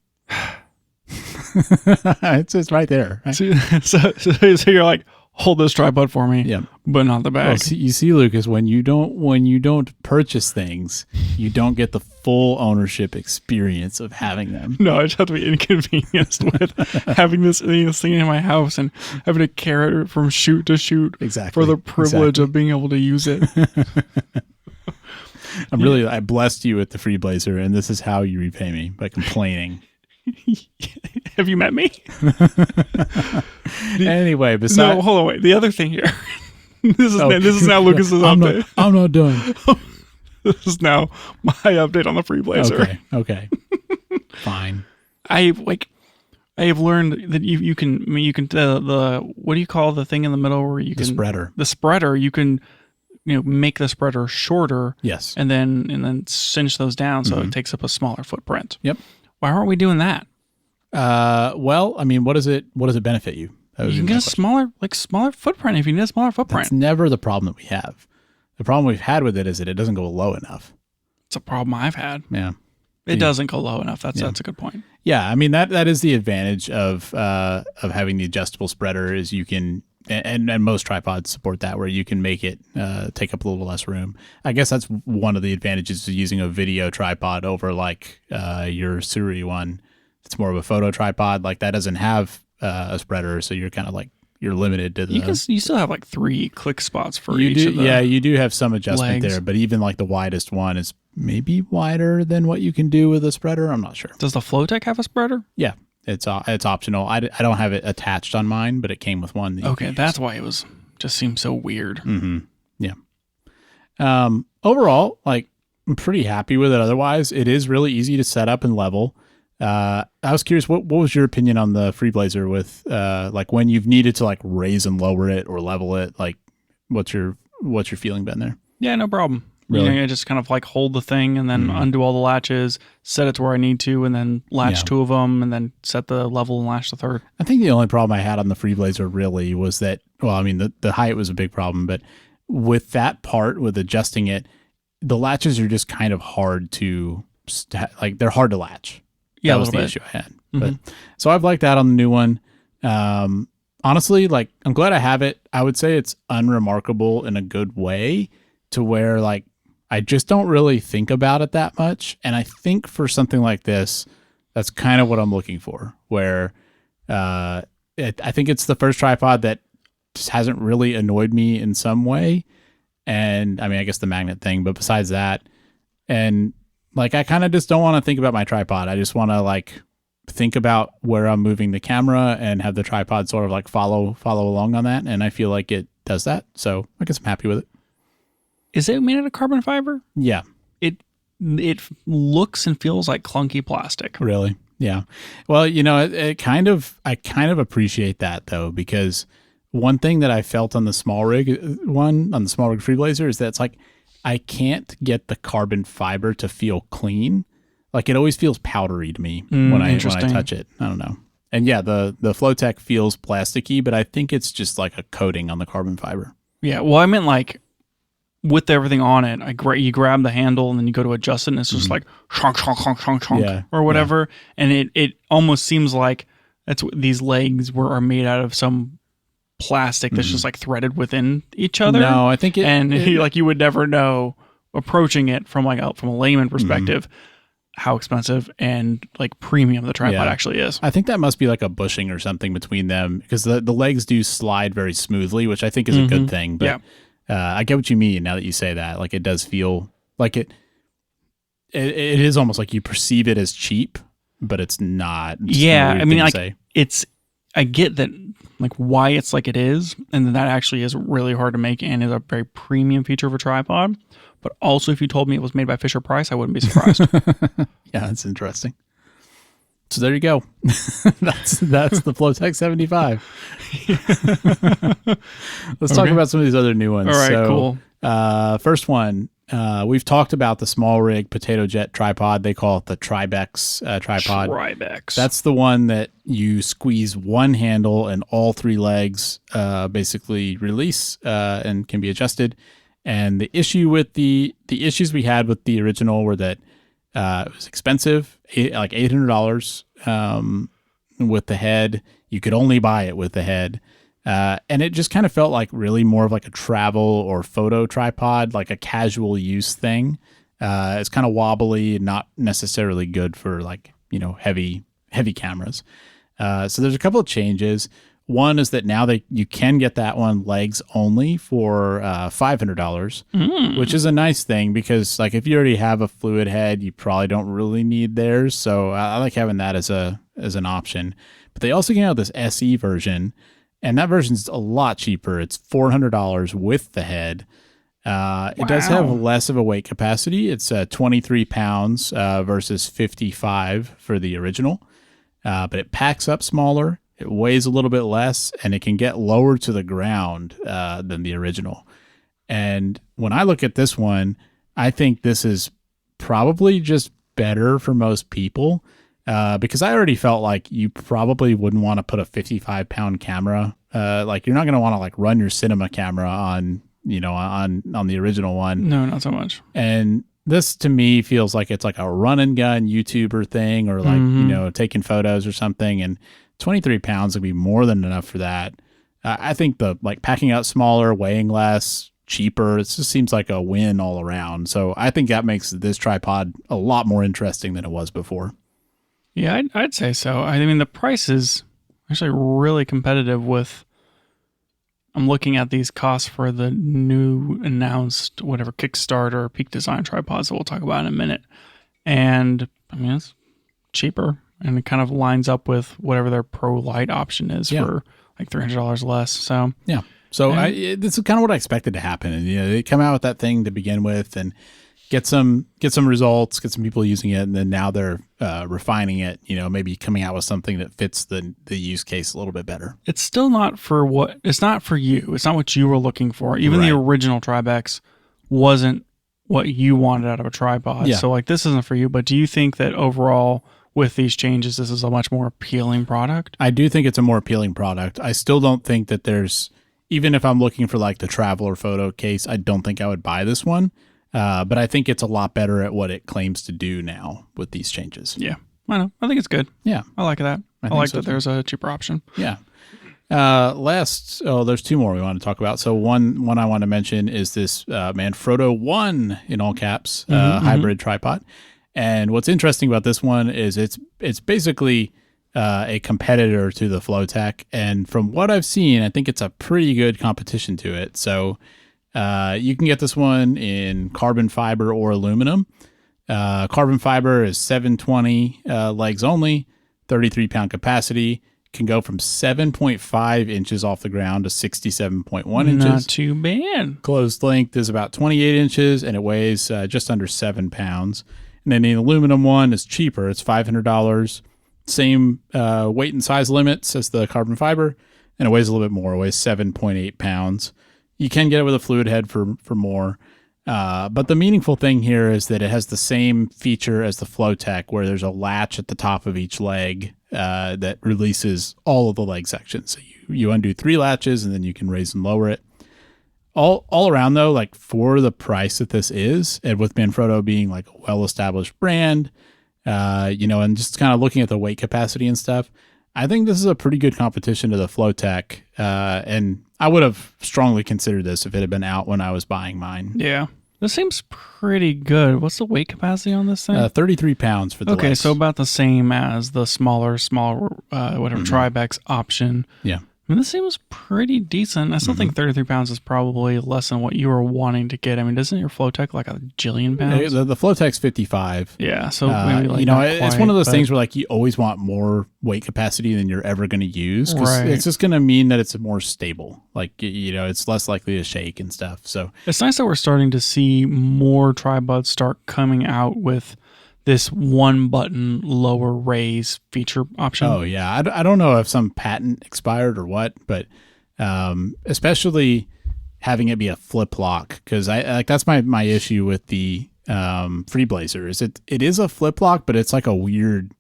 It's right there. Right? So you're like, hold this tripod for me, but not the bag. Well, you see, Lucas, when you don't purchase things, you don't get the full ownership experience of having them. No, I just have to be inconvenienced with having this thing in my house and having to carry it from shoot to shoot for the privilege of being able to use it. I blessed you with the FreeBlazer, and this is how you repay me, by complaining. Have you met me? Anyway, no, hold on, wait. The other thing here. This is now Lucas's update. I'm not done. This is now my update on the FreeBlazer. Okay. Fine. I have learned that you can the what do you call the thing in the middle where you can the spreader. You can make the spreader shorter. Yes. And then cinch those down so it takes up a smaller footprint. Yep. Why aren't we doing that? Well, I mean, what does it benefit you? You can get a smaller footprint if you need a smaller footprint. That's never the problem that we have. The problem we've had with it is that it doesn't go low enough. It's a problem I've had. Yeah. It doesn't go low enough. That's a good point. Yeah, I mean that is the advantage of having the adjustable spreader is you can and most tripods support that, where you can make it take up a little less room. I guess that's one of the advantages of using a video tripod over like your Suri one. It's more of a photo tripod. Like that doesn't have a spreader, so you're kind of like you're limited to the. You still have like 3 click spots for each of the you do have some adjustment there, but even like the widest one is maybe wider than what you can do with a spreader. I'm not sure. Does the Flowtech have a spreader? Yeah, it's optional. I don't have it attached on mine, but it came with one. Okay, that's why it just seems so weird. Yeah. Overall, like I'm pretty happy with it. Otherwise, it is really easy to set up and level. I was curious, what was your opinion on the FreeBlazer with like when you've needed to like raise and lower it or level it? Like, what's your feeling been there? Yeah, no problem. Really? I just kind of like hold the thing and then undo all the latches, set it to where I need to, and then latch 2 of them, and then set the level and latch the third. I think the only problem I had on the FreeBlazer really was that, well, I mean, the height was a big problem, but with that part, with adjusting it, the latches are just kind of hard to, like, they're hard to latch. Yeah, that was the issue I had. But so I've liked that on the new one. Honestly, like, I'm glad I have it. I would say it's unremarkable in a good way, to where like I just don't really think about it that much. And I think for something like this, that's kind of what I'm looking for, where I think it's the first tripod that just hasn't really annoyed me in some way. And I mean, I guess the magnet thing, but besides that, and like, I kind of just don't want to think about my tripod. I just want to like think about where I'm moving the camera and have the tripod sort of like follow along on that. And I feel like it does that. So I guess I'm happy with it. Is it made out of carbon fiber? Yeah. It looks and feels like clunky plastic. Really? Yeah. Well, I kind of appreciate that though, because one thing that I felt on the Smallrig FreeBlazer is that it's like, I can't get the carbon fiber to feel clean. Like it always feels powdery to me when I touch it. I don't know. And yeah, the Flowtech feels plasticky, but I think it's just like a coating on the carbon fiber. Yeah. Well, I meant like with everything on it, you grab the handle and then you go to adjust it, and it's just like shonk, shonk, shonk, shonk, shonk, or whatever. Yeah. And it almost seems like these legs are made out of some plastic that's just like threaded within each other. No, I think you would never know approaching it from a layman perspective how expensive and like premium the tripod actually is. I think that must be like a bushing or something between them, because the legs do slide very smoothly, which I think is a good thing. But I get what you mean now that you say that. Like, it does feel like it is almost like you perceive it as cheap, but it's not. Yeah, I mean, like, I get that, like, why it's like it is, and that actually is really hard to make and is a very premium feature of a tripod. But also, if you told me it was made by Fisher-Price, I wouldn't be surprised. Yeah, that's interesting. So there you go. that's the Flowtech 75. Let's talk about some of these other new ones. All right, cool. First one, we've talked about the Smallrig potato jet tripod. They call it the Tribex tripod. Tribex. That's the one that you squeeze one handle and all three legs basically release and can be adjusted. And the issue with the issues we had with the original were that it was expensive, like $800 with the head. You could only buy it with the head. And it just kind of felt like really more of like a travel or photo tripod, like a casual use thing. It's kind of wobbly and not necessarily good for like, heavy cameras. So there's a couple of changes. One is that now you can get that one legs only for $500, which is a nice thing because like if you already have a fluid head, you probably don't really need theirs. So I like having that as an option. But they also came out with this SE version, and that version's a lot cheaper. It's $400 with the head. It does have less of a weight capacity. It's 23 pounds versus 55 for the original, but it packs up smaller. It weighs a little bit less, and it can get lower to the ground than the original. And when I look at this one, I think this is probably just better for most people because I already felt like you probably wouldn't want to put a 55-pound camera. Like you're not going to want to like run your cinema camera on the original one. No, not so much. And this to me feels like it's like a run and gun YouTuber thing, or like taking photos or something. And 23 pounds would be more than enough for that. I think the like packing out smaller, weighing less, cheaper, it just seems like a win all around. So I think that makes this tripod a lot more interesting than it was before. Yeah, I'd say so. I mean, the price is actually really competitive with, I'm looking at these costs for the new announced, whatever, Kickstarter Peak Design tripods that we'll talk about in a minute. And I mean, it's cheaper. And it kind of lines up with whatever their Pro Lite option is for like $300 less. So yeah, so this is kind of what I expected to happen. And they come out with that thing to begin with, and get some results, get some people using it, and then now they're refining it. Maybe coming out with something that fits the use case a little bit better. It's still not it's not for you. It's not what you were looking for. Even the original Tribex wasn't what you wanted out of a tripod. Yeah. So like this isn't for you. But do you think that overall, with these changes, this is a much more appealing product? I do think it's a more appealing product. I still don't think that even if I'm looking for like the travel or photo case, I don't think I would buy this one. But I think it's a lot better at what it claims to do now with these changes. Yeah, I know. I think it's good. Yeah. I like that. I like that there's a cheaper option. Yeah. There's two more we want to talk about. So one I want to mention is this Manfrotto 1 in all caps hybrid tripod. And what's interesting about this one is it's basically a competitor to the Flowtech. And from what I've seen, I think it's a pretty good competition to it. So you can get this one in carbon fiber or aluminum. Carbon fiber is 720 legs only, 33-pound capacity. Can go from 7.5 inches off the ground to 67.1 inches. Not too bad. Closed length is about 28 inches, and it weighs just under 7 pounds. And then the aluminum one is cheaper. It's $500. Same weight and size limits as the carbon fiber, and it weighs a little bit more. It weighs 7.8 pounds. You can get it with a fluid head for more. But the meaningful thing here is that it has the same feature as the Flowtech, where there's a latch at the top of each leg that releases all of the leg sections. So you undo 3 latches, and then you can raise and lower it. All around though, like for the price that this is, and with Manfrotto being like a well-established brand, and just kind of looking at the weight capacity and stuff, I think this is a pretty good competition to the Flowtech. And I would have strongly considered this if it had been out when I was buying mine. Yeah. This seems pretty good. What's the weight capacity on this thing? 33 pounds for the legs. So about the same as the smaller, Tribex option. Yeah. I mean, this seems pretty decent. I still think 33 pounds is probably less than what you were wanting to get. I mean, doesn't your Flowtech like a jillion pounds? The Flowtech's 55. Yeah, so maybe like it's one of those things where like you always want more weight capacity than you're ever going to use, because it's just going to mean that it's more stable. Like, it's less likely to shake and stuff. So it's nice that we're starting to see more tripods start coming out with this one button lower raise feature option. Oh yeah, I don't know if some patent expired or what, but especially having it be a flip lock, because that's my issue with the FreeBlazer is it is a flip lock, but it's like a weird.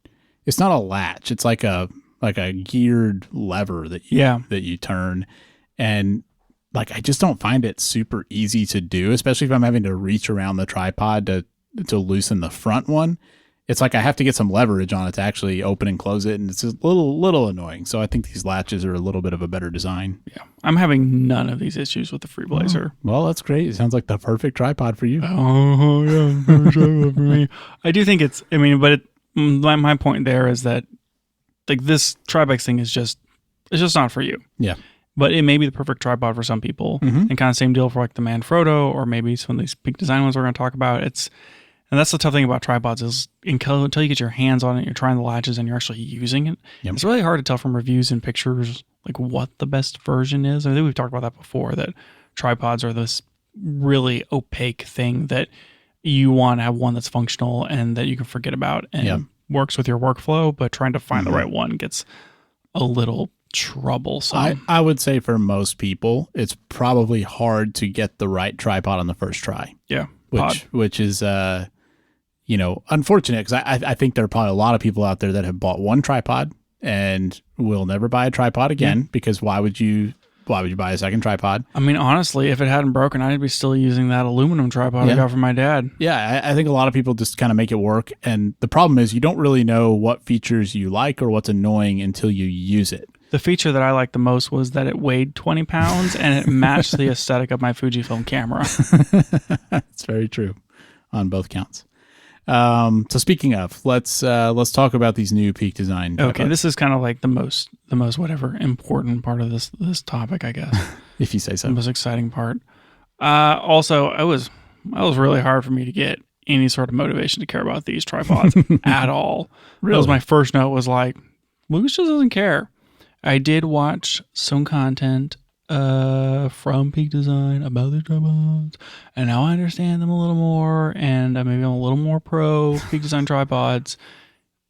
It's not a latch. It's like a geared lever that you turn, and like I just don't find it super easy to do, especially if I'm having to reach around the tripod to loosen the front one. It's like I have to get some leverage on it to actually open and close it, and it's a little annoying. So I think these latches are a little bit of a better design. Yeah, I'm having none of these issues with the FreeBlazer. Well, that's great. It sounds like the perfect tripod for you. Oh yeah, perfect tripod for me. I do think it's. I mean, but my point there is that like this Tribex thing is just not for you. Yeah. But it may be the perfect tripod for some people, and kind of same deal for like the Manfrotto or maybe some of these Peak Design ones we're going to talk about. And that's the tough thing about tripods is until you get your hands on it, you're trying the latches and you're actually using it. Yep. It's really hard to tell from reviews and pictures like what the best version is. I think we've talked about that before, that tripods are this really opaque thing that you want to have one that's functional and that you can forget about and works with your workflow, but trying to find the right one gets a little troublesome. I would say for most people, it's probably hard to get the right tripod on the first try. Yeah. Which is, unfortunate, because I think there are probably a lot of people out there that have bought one tripod and will never buy a tripod again, because why would you buy a second tripod? I mean, honestly, if it hadn't broken, I'd be still using that aluminum tripod I got from my dad. Yeah, I think a lot of people just kind of make it work. And the problem is you don't really know what features you like or what's annoying until you use it. The feature that I liked the most was that it weighed 20 pounds and it matched the aesthetic of my Fujifilm camera. That's very true on both counts. So speaking of, let's talk about these new Peak Design tripods. Okay, this is kind of like the most whatever important part of this topic, I guess. If you say so. The most exciting part. Also, it was really hard for me to get any sort of motivation to care about these tripods at all. Really? That was my first note, was like, Lucas just doesn't care. I did watch some content from Peak Design about these tripods, and now I understand them a little more, and maybe I'm a little more pro Peak Design tripods.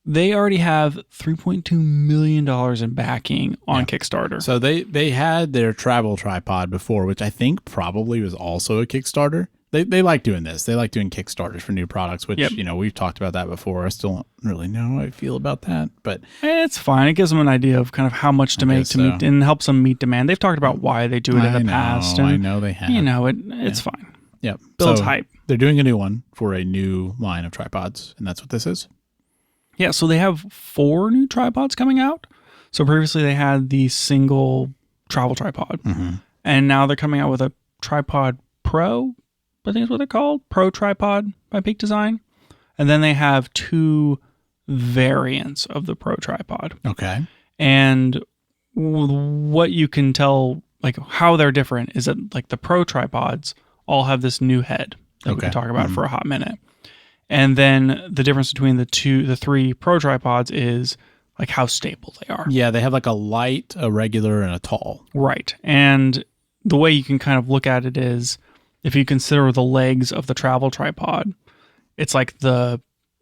They already have $3.2 million in backing on Kickstarter. So they had their travel tripod before, which I think probably was also a Kickstarter. They like doing this. They like doing Kickstarters for new products, which, we've talked about that before. I still don't really know how I feel about that, but it's fine. It gives them an idea of kind of how much to make to meet, and helps them meet demand. They've talked about why they do it in the past. And, I know they have. It's fine. Yep. Builds hype. They're doing a new one for a new line of tripods, and that's what this is. Yeah, so they have 4 new tripods coming out. So previously they had the single travel tripod, and now they're coming out with a Tripod Pro, I think is what they're called, Pro Tripod by Peak Design. And then they have 2 variants of the Pro Tripod. Okay. And what you can tell, like how they're different, is that like the Pro Tripods all have this new head that we can talk about for a hot minute. And then the difference between the 3 Pro Tripods is like how stable they are. Yeah, they have like a light, a regular, and a tall. Right. And the way you can kind of look at it is, if you consider the legs of the travel tripod, it's like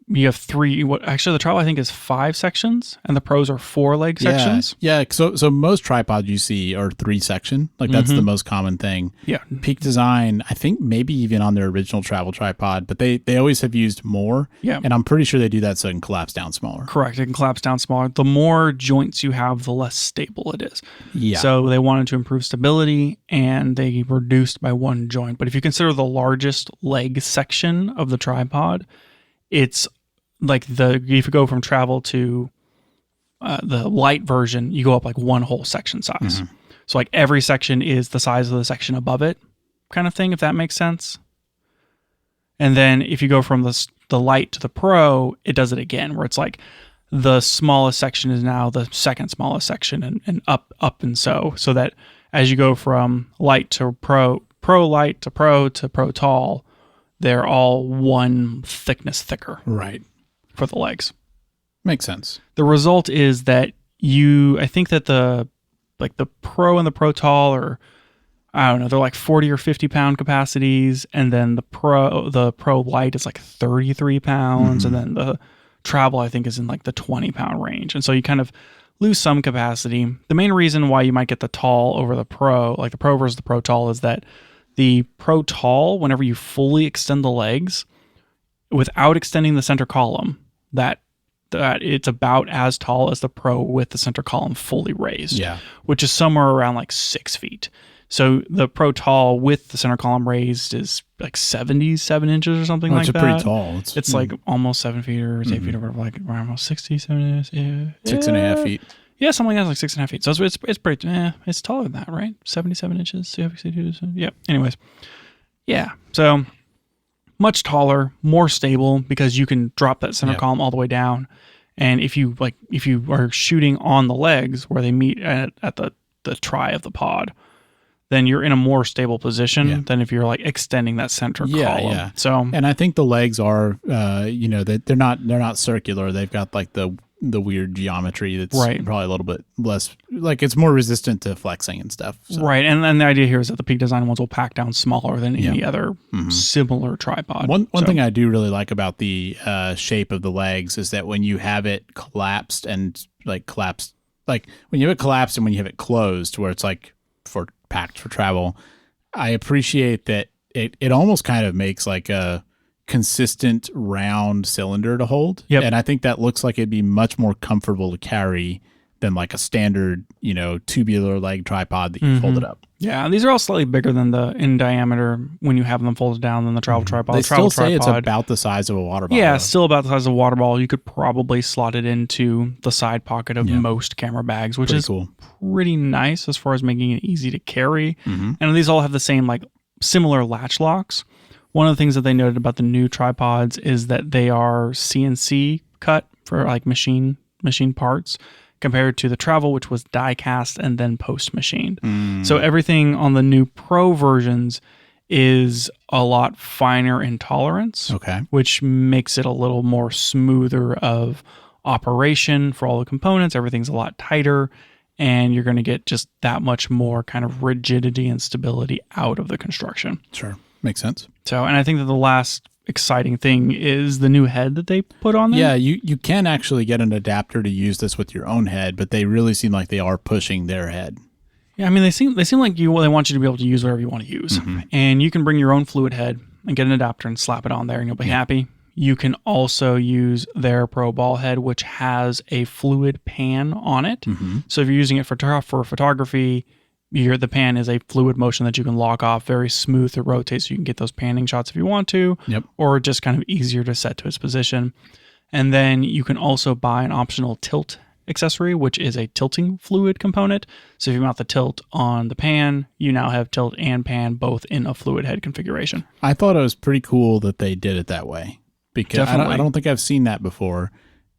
you have 3, actually the travel I think is 5 sections, and the Pros are 4 leg sections. Yeah, so most tripods you see are 3 section. Like that's the most common thing. Yeah. Peak Design, I think maybe even on their original travel tripod, but they always have used more. Yeah. And I'm pretty sure they do that so it can collapse down smaller. Correct. It can collapse down smaller. The more joints you have, the less stable it is. Yeah. So they wanted to improve stability, and they reduced by 1 joint. But if you consider the largest leg section of the tripod, it's like if you go from travel to the light version, you go up like 1 whole section size. So like every section is the size of the section above it, kind of thing, if that makes sense. And then if you go from the light to the Pro, it does it again, where it's like the smallest section is now the second smallest section, and up and so that as you go from light to pro light to pro tall, they're all one thickness thicker. Right. For the legs. Makes sense. The result is that I think that the pro and the pro tall are, I don't know, they're like 40 or 50 pound capacities, and then the pro light is like 33 pounds, and then the travel I think is in like the 20 pound range. And so you kind of lose some capacity. The main reason why you might get the tall over the pro, like the pro versus the pro tall, is that the pro tall, whenever you fully extend the legs without extending the center column, that it's about as tall as the pro with the center column fully raised, which is somewhere around like 6 feet. So the pro tall with the center column raised is like 77 inches or something like that. It's pretty tall. It's like almost 7 feet or 8 feet or whatever, like around almost 67 inches. Yeah. 6.5 feet. Yeah, something like that, like 6.5 feet. So it's pretty, it's taller than that, right? 77 inches. Yeah. Anyways. Yeah. So much taller, more stable, because you can drop that center column all the way down. And if you are shooting on the legs where they meet at the tri of the pod, then you're in a more stable position than if you're like extending that center column. Yeah. So, and I think the legs are, they're not circular. They've got like the weird geometry that's probably a little bit less, like it's more resistant to flexing and stuff. So. Right. And the idea here is that the Peak Design ones will pack down smaller than any other similar tripod. One thing I do really like about the shape of the legs is that when you have it collapsed and when you have it collapsed and when you have it closed, where it's like packed for travel, I appreciate that it almost kind of makes like a consistent round cylinder to hold. And I think that looks like it'd be much more comfortable to carry than like a standard, tubular leg tripod that you folded up. Yeah, these are all slightly bigger than in diameter when you have them folded down than the travel tripod. They still say it's about the size of a water bottle. Yeah, still about the size of a water bottle. You could probably slot it into the side pocket of most camera bags, which is cool. Pretty nice as far as making it easy to carry. And these all have the same similar latch locks. One of the things that they noted about the new tripods is that they are CNC cut for like machine parts, compared to the travel, which was die cast and then post machined. So everything on the new pro versions is a lot finer in tolerance, which makes it a little more smoother of operation for all the components. Everything's a lot tighter, and you're going to get just that much more kind of rigidity and stability out of the construction. Sure. Makes sense. So, and I think that the last exciting thing is the new head that they put on there. Yeah, you can actually get an adapter to use this with your own head, but they really seem like they are pushing their head. Yeah, I mean, they seem like they want you to be able to use whatever you want to use. And you can bring your own fluid head and get an adapter and slap it on there and you'll be happy. You can also use their Pro ball head, which has a fluid pan on it. So if you're using it for photography, the pan is a fluid motion that you can lock off, very smooth to rotate, so you can get those panning shots if you want to, or just kind of easier to set to its position. And then you can also buy an optional tilt accessory, which is a tilting fluid component. So if you mount the tilt on the pan, you now have tilt and pan both in a fluid head configuration. I thought it was pretty cool that they did it that way, because I don't think I've seen that before.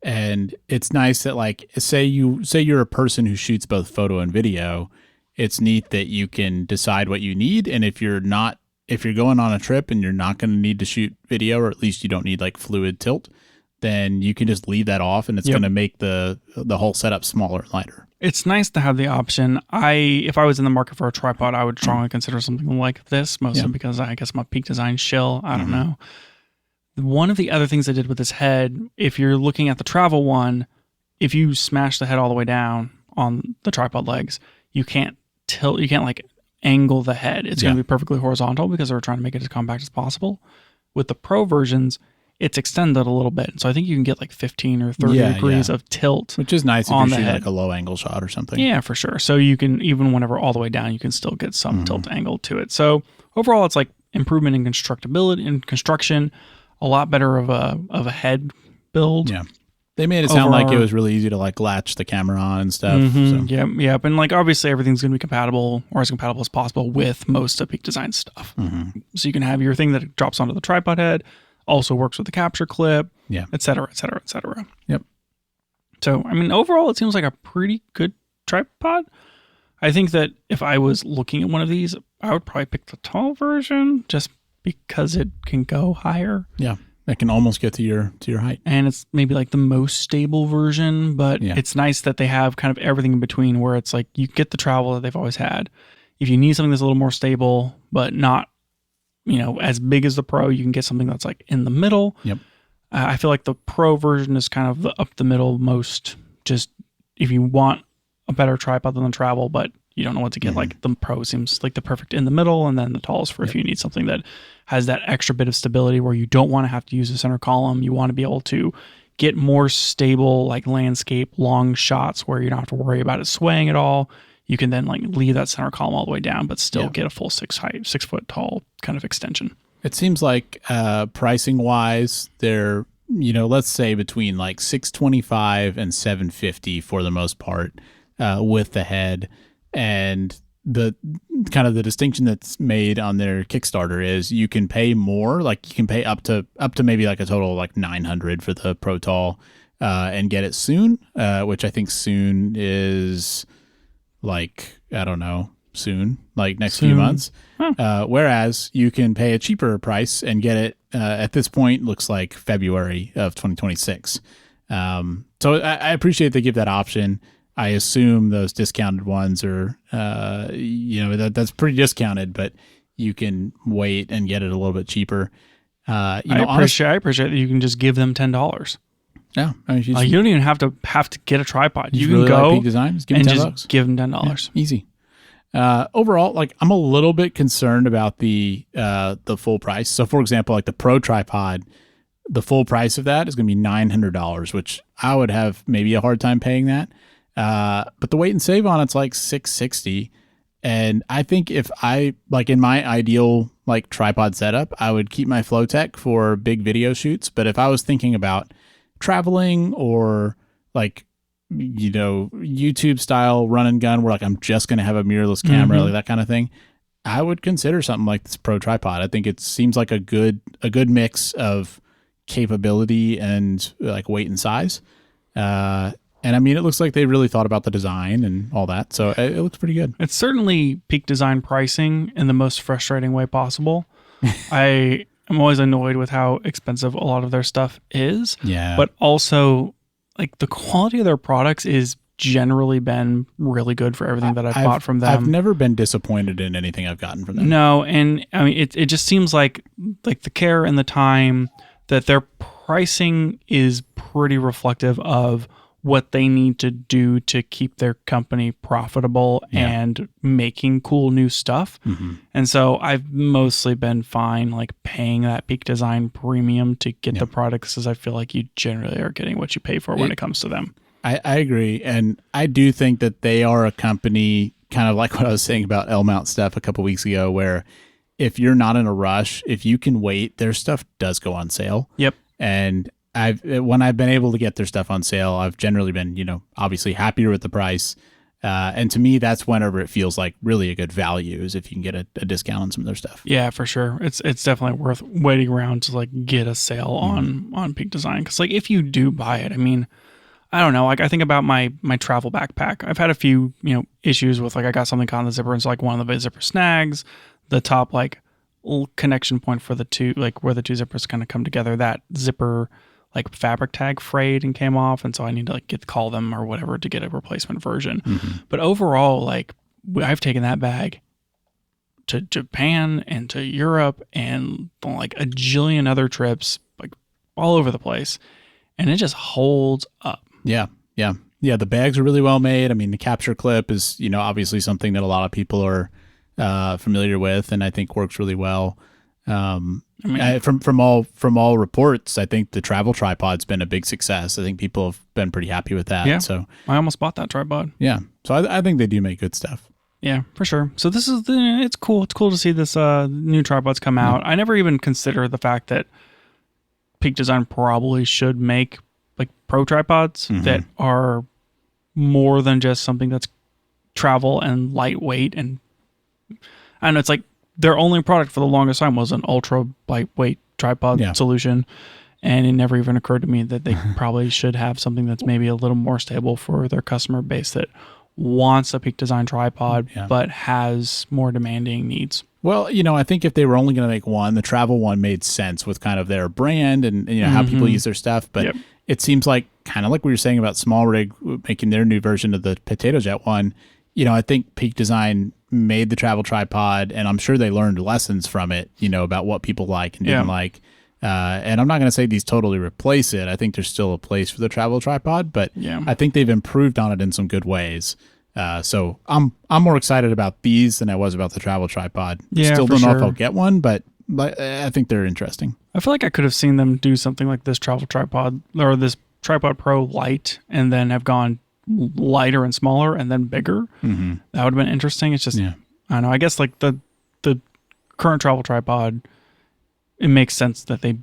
And it's nice that, like, say you're a person who shoots both photo and video, it's neat that you can decide what you need. And if you're going on a trip and you're not going to need to shoot video, or at least you don't need like fluid tilt, then you can just leave that off, and it's going to make the whole setup smaller and lighter. It's nice to have the option. If I was in the market for a tripod, I would strongly consider something like this, mostly because I guess I'm a Peak Design shill. I don't know. One of the other things I did with this head, if you're looking at the travel one, if you smash the head all the way down on the tripod legs, you can't tilt, you can't like angle the head. It's going to be perfectly horizontal because they're trying to make it as compact as possible. With the pro versions, it's extended a little bit. So I think you can get like 15 or 30 degrees of tilt. Which is nice if you're shooting like a low angle shot or something. Yeah, for sure. So you can, even whenever all the way down, you can still get some tilt angle to it. So overall, it's like improvement in constructability and construction, a lot better of a head build. Yeah. They made it sound like it was really easy to like latch the camera on and stuff. So. Yep. And like obviously everything's going to be compatible, or as compatible as possible, with most of Peak Design stuff. So you can have your thing that drops onto the tripod head, also works with the capture clip, et cetera, et cetera, et cetera. Yep. So, I mean, overall, it seems like a pretty good tripod. I think that if I was looking at one of these, I would probably pick the tall version just because it can go higher. Yeah. It can almost get to your height. And it's maybe like the most stable version, but it's nice that they have kind of everything in between where it's like you get the travel that they've always had. If you need something that's a little more stable, but not, as big as the Pro, you can get something that's like in the middle. Yep. I feel like the Pro version is kind of the up the middle most, just if you want a better tripod than the travel, but you don't know what to get. Like the Pro seems like the perfect in the middle, and then the tall is for if you need something that has that extra bit of stability where you don't want to have to use the center column. You want to be able to get more stable, like landscape, long shots where you don't have to worry about it swaying at all. You can then like leave that center column all the way down, but still get a full 6 foot tall kind of extension. It seems like pricing wise, they're, let's say between like $625 and $750 for the most part with the head. And the kind of the distinction that's made on their Kickstarter is you can pay more, like you can pay up to maybe like a total of like $900 for the Pro Tall and get it soon, which I think soon is like, I don't know, soon, like next few months. Whereas you can pay a cheaper price and get it at this point, looks like February of 2026. So I appreciate they give that option. I assume those discounted ones are, that's pretty discounted, but you can wait and get it a little bit cheaper. I appreciate that you can just give them $10. Yeah, I mean, you don't even have to get a tripod. You can really go like Peak Design, just give them $10. Give them $10. Yeah, easy. Overall, like I'm a little bit concerned about the full price. So, for example, like the Pro tripod, the full price of that is going to be $900, which I would have maybe a hard time paying that. But the weight and save on it's like $660. And I think if I, like in my ideal like tripod setup, I would keep my Flowtech for big video shoots. But if I was thinking about traveling or like, YouTube style run and gun where like I'm just going to have a mirrorless camera, like that kind of thing, I would consider something like this Pro tripod. I think it seems like a good mix of capability and like weight and size. And I mean, it looks like they really thought about the design and all that. So it looks pretty good. It's certainly peak design pricing in the most frustrating way possible. I am always annoyed with how expensive a lot of their stuff is. Yeah. But also, like, the quality of their products is generally been really good for everything that I've bought from them. I've never been disappointed in anything I've gotten from them. No, and I mean, it just seems like the care and the time that their pricing is pretty reflective of what they need to do to keep their company profitable and making cool new stuff. And so I've mostly been fine like paying that peak design premium to get the products, because I feel like you generally are getting what you pay for when it comes to them. I agree. And I do think that they are a company, kind of like what I was saying about L-mount stuff a couple weeks ago, where if you're not in a rush, if you can wait, their stuff does go on sale. Yep. And when I've been able to get their stuff on sale, I've generally been, obviously happier with the price. And to me, that's whenever it feels like really a good value, is if you can get a discount on some of their stuff. Yeah, for sure. It's definitely worth waiting around to like get a sale on Peak Design. Because like if you do buy it, I mean, I don't know. Like I think about my travel backpack. I've had a few, issues with like I got something caught in the zipper, and it's like one of the zipper snags, the top like little connection point for the two, like where the two zippers kind of come together. That zipper like fabric tag frayed and came off, and so I need to like call them or whatever to get a replacement version. But overall, like I've taken that bag to Japan and to Europe and like a jillion other trips, like all over the place, and it just holds up. Yeah. The bags are really well made. I mean, the capture clip is obviously something that a lot of people are familiar with, and I think works really well. From all reports, I think the travel tripod's been a big success. I think people have been pretty happy with that. Yeah, so I almost bought that tripod. Yeah, so I think they do make good stuff. Yeah, for sure. So this is it's cool. It's cool to see this new tripods come out. I never even considered the fact that Peak Design probably should make like pro tripods that are more than just something that's travel and lightweight. And I don't know, it's like their only product for the longest time was an ultra lightweight tripod solution. And it never even occurred to me that they probably should have something that's maybe a little more stable for their customer base that wants a Peak Design tripod, but has more demanding needs. Well, I think if they were only going to make one, the travel one made sense with kind of their brand and how people use their stuff. But it seems like kind of like we were saying about Smallrig making their new version of the Potato Jet one. I think Peak Design made the travel tripod, and I'm sure they learned lessons from it, about what people like and didn't like. And I'm not going to say these totally replace it. I think there's still a place for the travel tripod, but I think they've improved on it in some good ways. So I'm more excited about these than I was about the travel tripod. Still don't know if I'll get one, but I think they're interesting. I feel like I could have seen them do something like this travel tripod or this Tripod Pro Lite and then have gone lighter and smaller and then bigger. Mm-hmm. That would have been interesting. It's just, I don't know. I guess like the current travel tripod, it makes sense that they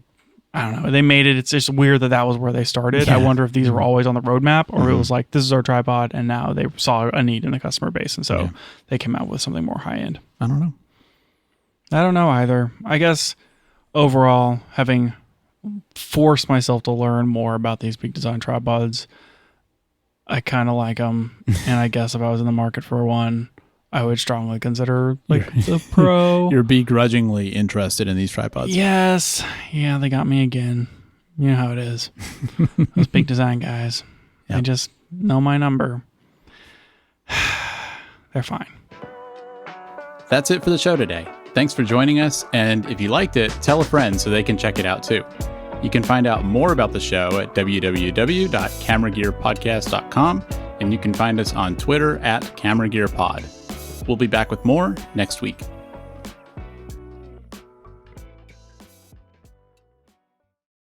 made it. It's just weird that was where they started. I wonder if these were always on the roadmap or it was like, this is our tripod. And now they saw a need in the customer base. And so they came out with something more high end. I don't know. I don't know either. I guess overall, having forced myself to learn more about these Peak Design tripods, I kind of like them. And I guess if I was in the market for one, I would strongly consider the Pro. You're begrudgingly interested in these tripods. Yes. Yeah, they got me again. You know how it is. Those Peak Design guys. Yep. They just know my number. They're fine. That's it for the show today. Thanks for joining us. And if you liked it, tell a friend so they can check it out too. You can find out more about the show at www.cameragearpodcast.com. And you can find us on Twitter @CameraGearPod. We'll be back with more next week.